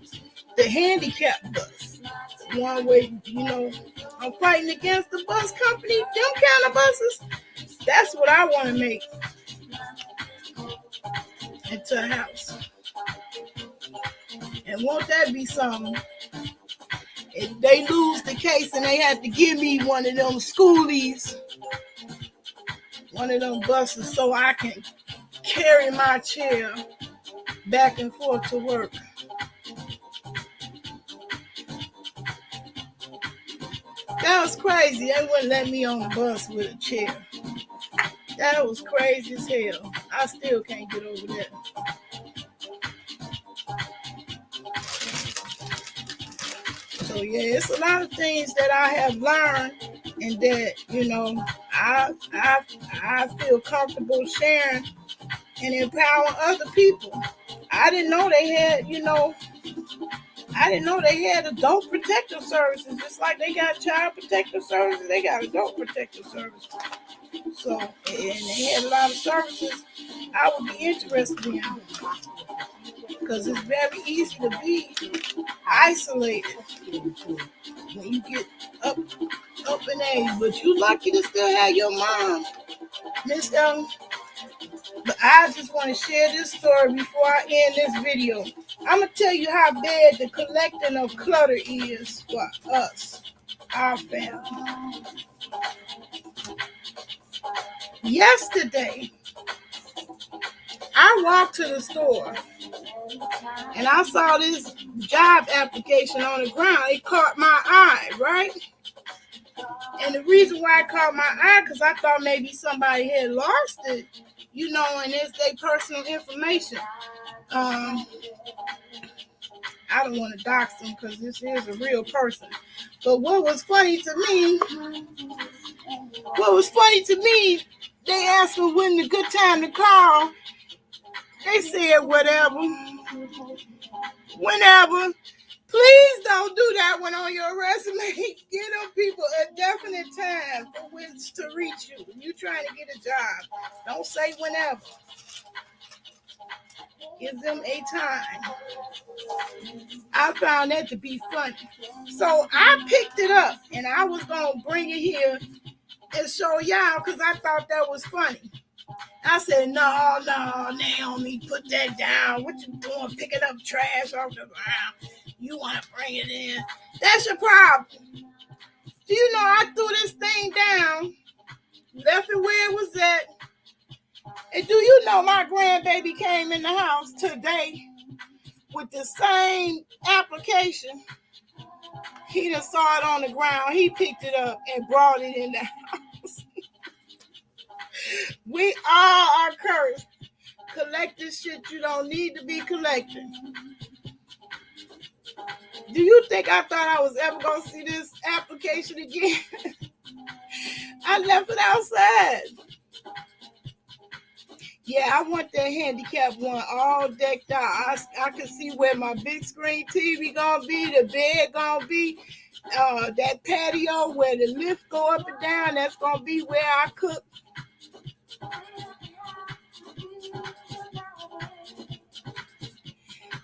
the handicap bus. One way, I'm fighting against the bus company, them kind of buses. That's what I want to make into a house. And won't that be something? If they lose the case and they have to give me one of them schoolies, one of them buses, so I can carry my chair back and forth to work. That was crazy. They wouldn't let me on the bus with a chair. That was crazy as hell. I still can't get over that. So yeah, it's a lot of things that I have learned, and that I feel comfortable sharing and empowering other people. I didn't know they had adult protective services, just like they got child protective services. They got adult protective services. So, and they had a lot of services I would be interested in, because it's very easy to be isolated when you get up in age. But you lucky to still have your mom, Miss Ellen. But I just want to share this story before I end this video. I'm going to tell you how bad the collecting of clutter is for us, our family. Yesterday, I walked to the store and I saw this job application on the ground. It caught my eye, right? And the reason why it caught my eye, because I thought maybe somebody had lost it, and it's their personal information. I don't want to dox them because this is a real person. But what was funny to me, they asked me when the good time to call. They said whatever, whenever. Please don't do that one on your resume. Give them people a definite time for which to reach you. When you're trying to get a job, don't say whenever. Give them a time. I found that to be funny. So I picked it up and I was going to bring it here and show y'all because I thought that was funny. I said, no, Naomi, put that down. What you doing picking up trash off the ground? You want to bring it in. That's your problem. Do you know I threw this thing down, left it where it was at? And do you know my grandbaby came in the house today with the same application? He done saw it on the ground. He picked it up and brought it in the house. We all are cursed. Collecting shit you don't need to be collecting. Do you think I thought I was ever going to see this application again? I left it outside. Yeah, I want that handicap one all decked out. I can see where my big screen TV going to be, the bed going to be, that patio where the lift go up and down. That's going to be where I cook.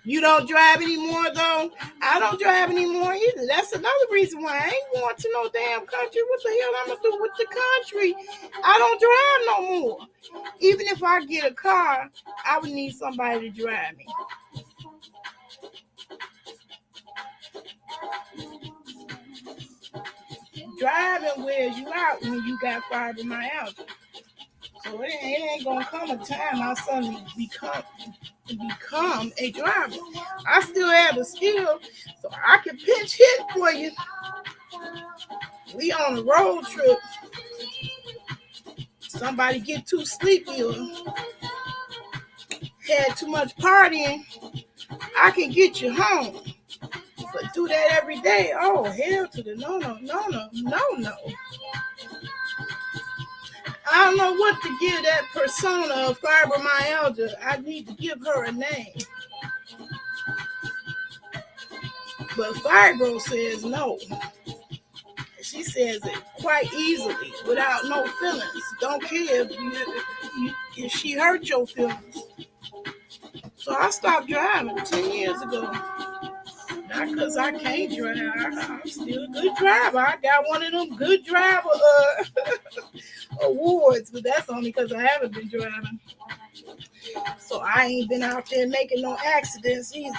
You don't drive anymore, though? I don't drive anymore either. That's another reason why I ain't going to no damn country. What the hell I'm going to do with the country? I don't drive no more. Even if I get a car, I would need somebody to drive me. Driving wears you out when you got fibromyalgia. So it ain't going to come a time I suddenly become a driver. I still have the skill, so I can pinch hit for you. We on a road trip. Somebody get too sleepy or had too much partying, I can get you home. But do that every day, oh, hell to the no. I don't know what to give that persona of fibromyalgia. I need to give her a name. But Fibro says no. She says it quite easily, without no feelings. Don't care if she hurt your feelings. So I stopped driving 10 years ago. Not because I can't drive. I'm still a good driver. I got one of them good driver awards, but that's only because I haven't been driving. So I ain't been out there making no accidents either.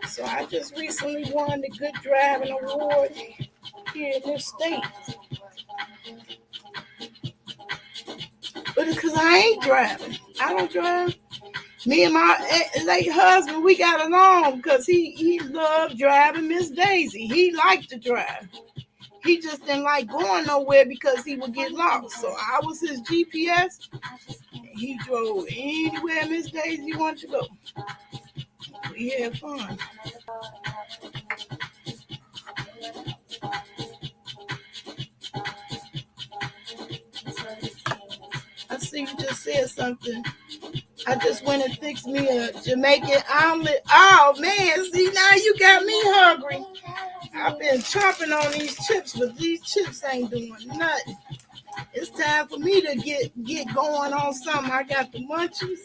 So I just recently won the Good Driving Award here in this state. But it's because I ain't driving. I don't drive. Me and my late husband, we got along because he loved driving Miss Daisy. He liked to drive. He just didn't like going nowhere because he would get lost. So I was his GPS. And he drove anywhere Miss Daisy wanted to go. We had fun. I see you just said something. I just went and fixed me a Jamaican omelet. Oh man, see now you got me hungry. I've been chomping on these chips, but these chips ain't doing nothing. It's time for me to get going on something. I got the munchies.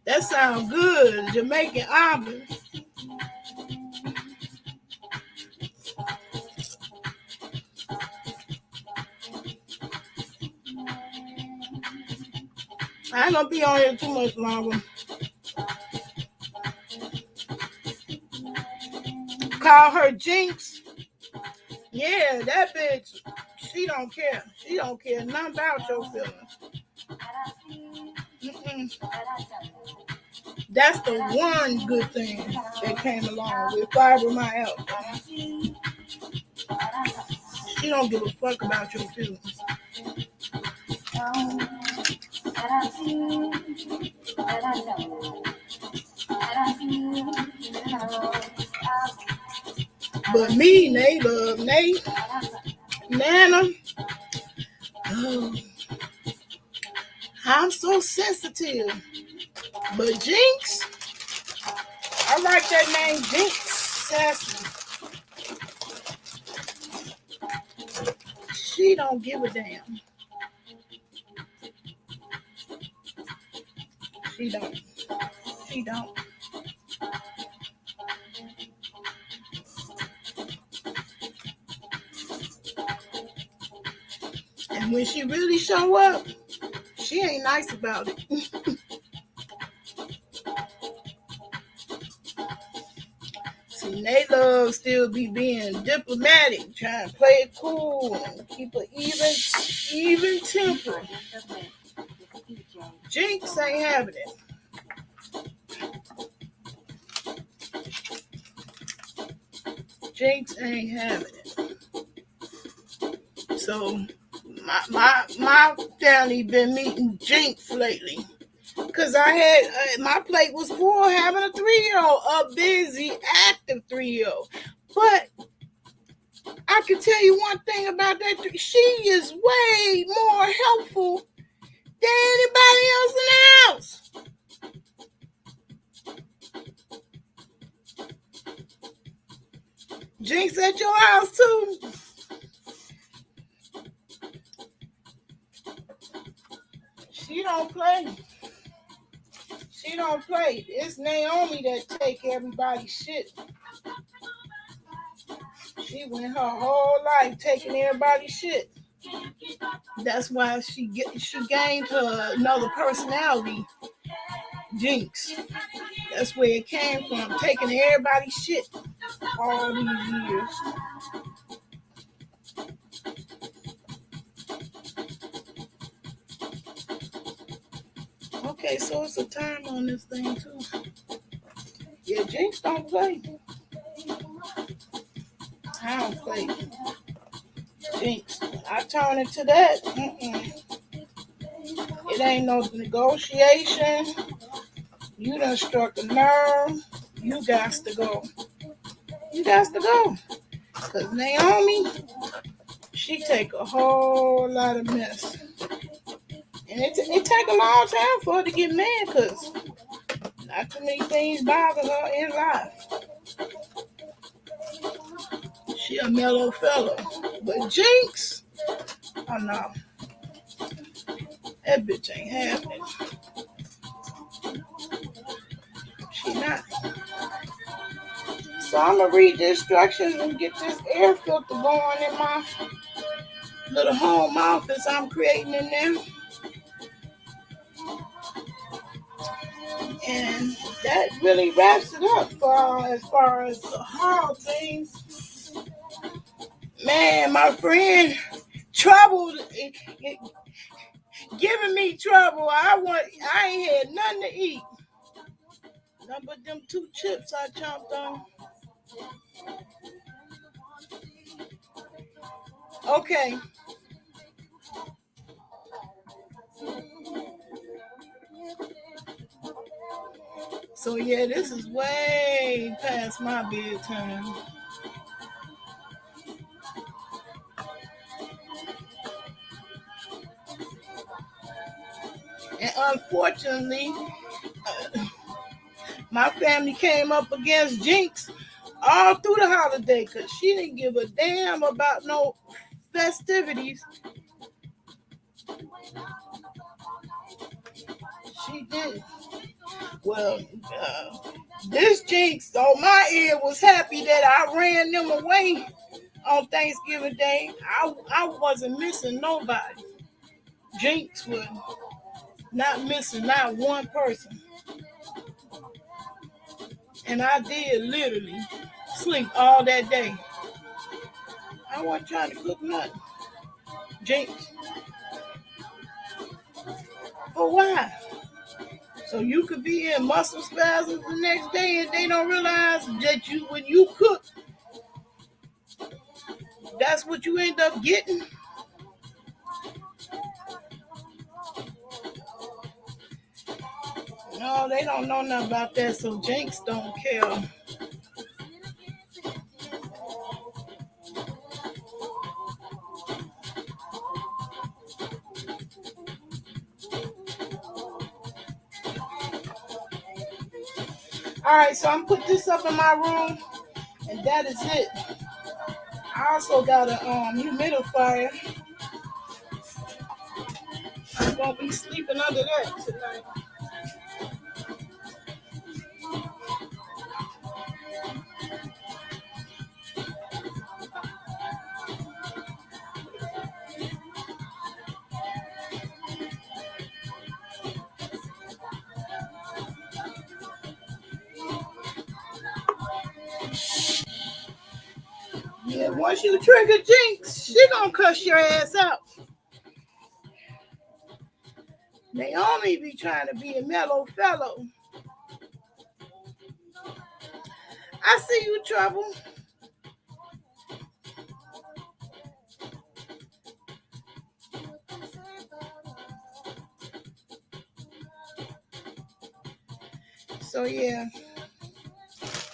That sounds good, Jamaican omelet. I ain't gonna be on here too much longer. Call her Jinx. Yeah, that bitch. She don't care. She don't care nothing about your feelings. Mm-mm. That's the one good thing that came along with fibromyalgia. She don't give a fuck about your feelings. But me, they love Nate, Nana. Oh, I'm so sensitive. But Jinx, I like that name, Jinx. Sassy. She don't give a damn. She don't. She don't. And when she really show up, she ain't nice about it. See, they love still be being diplomatic, trying to play it cool and keep an even temper. Jinx ain't having it. Jinx ain't having it. So my family been meeting Jinx lately. Cause I had my plate was full having a 3-year-old, a busy, active 3-year-old. But I can tell you one thing about that. She is way more helpful than anybody else in the house. Jinx at your house too. She don't play. She don't play. It's Naomi that take everybody's shit. She went her whole life taking everybody's shit. That's why she gained her another personality, Jinx. That's where it came from, taking everybody's shit all these years. Okay, so it's a time on this thing too. Yeah, Jinx don't play. I don't play. Jinx, I turn it to that. It ain't no negotiation. You done struck a nerve. You got to go. You got to go. Because Naomi, she take a whole lot of mess. And it take a long time for her to get mad because I too many things bother her in life. She a mellow fellow. But Jinx, oh no, that bitch ain't happening. She not. So I'm gonna read the instructions and get this air filter going in my little home office I'm creating in there. And that really wraps it up as far as the hard things. Man, my friend, trouble giving me trouble. I ain't had nothing to eat. Nothing but them 2 chips I chomped on. Okay. So yeah, this is way past my bedtime. And unfortunately, my family came up against Jinx all through the holiday because she didn't give a damn about no festivities. She did. Well, this Jinx on my ear was happy that I ran them away on Thanksgiving Day. I wasn't missing nobody. Jinx was not missing not one person. And I did literally sleep all that day. I wasn't trying to cook nothing. Jinx. For why? So you could be in muscle spasms the next day and they don't realize that when you cook, that's what you end up getting. No, they don't know nothing about that, so Jinx don't care. Alright, so I'm put this up in my room, and that is it. I also got a humidifier. I'm gonna be sleeping under that tonight. Yeah, once you trigger Jinx, she gonna cuss your ass out. They only be trying to be a mellow fellow. I see you, Trouble. So yeah,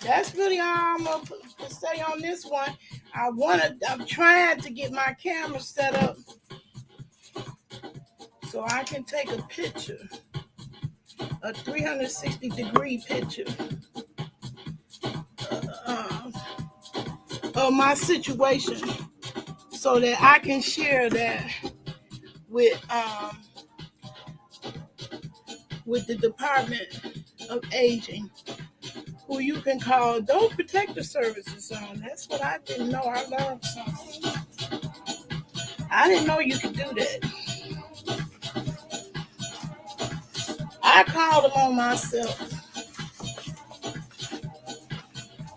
that's really all I'm gonna say on this one. I'm trying to get my camera set up so I can take a picture, a 360-degree picture of my situation, so that I can share that with the Department of Aging, who you can call Adult Protective Services on. That's what I didn't know. I learned something. I didn't know you could do that. I called them on myself.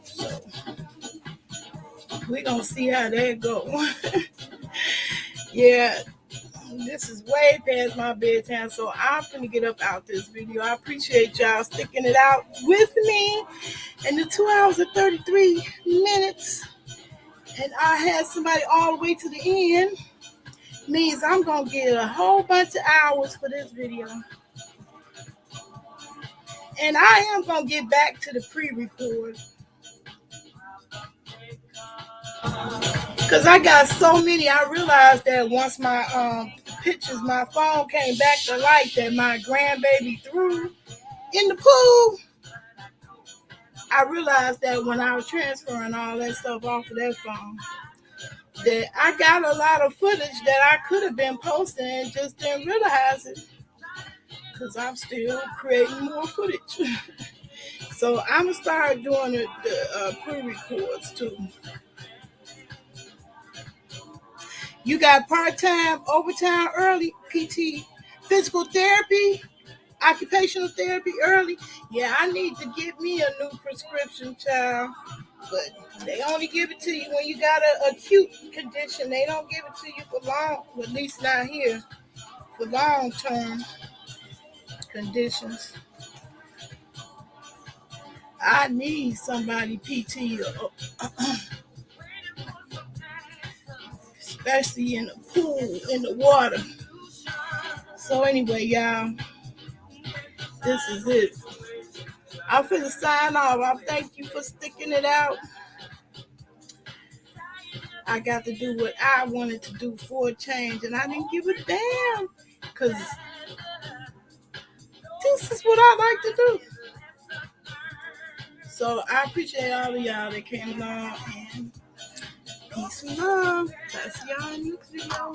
So we're going to see how that goes. Yeah, this is way past my bedtime, so I'm going to get up out this video. I appreciate y'all sticking it out with me in the 2 hours and 33 minutes. And I had somebody all the way to the end. Means I'm going to get a whole bunch of hours for this video. And I am going to get back to the pre-record. Because I got so many. I realized that once my pictures, my phone came back to life that my grandbaby threw in the pool. I realized that when I was transferring all that stuff off of that phone, that I got a lot of footage that I could have been posting and just didn't realize it because I'm still creating more footage. So I'm going to start doing the pre-records too. You got part-time, overtime, early, PT, physical therapy, occupational therapy early. Yeah, I need to get me a new prescription, child. But they only give it to you when you got an acute condition. They don't give it to you for long, at least not here, for long-term conditions. I need somebody PT, especially in the pool, in the water. So anyway, y'all, this is it. I'm finna sign off. I thank you for sticking it out. I got to do what I wanted to do for a change, and I didn't give a damn, because this is what I like to do. So I appreciate all of y'all that came along, and peace and love. That's y'all in the next video.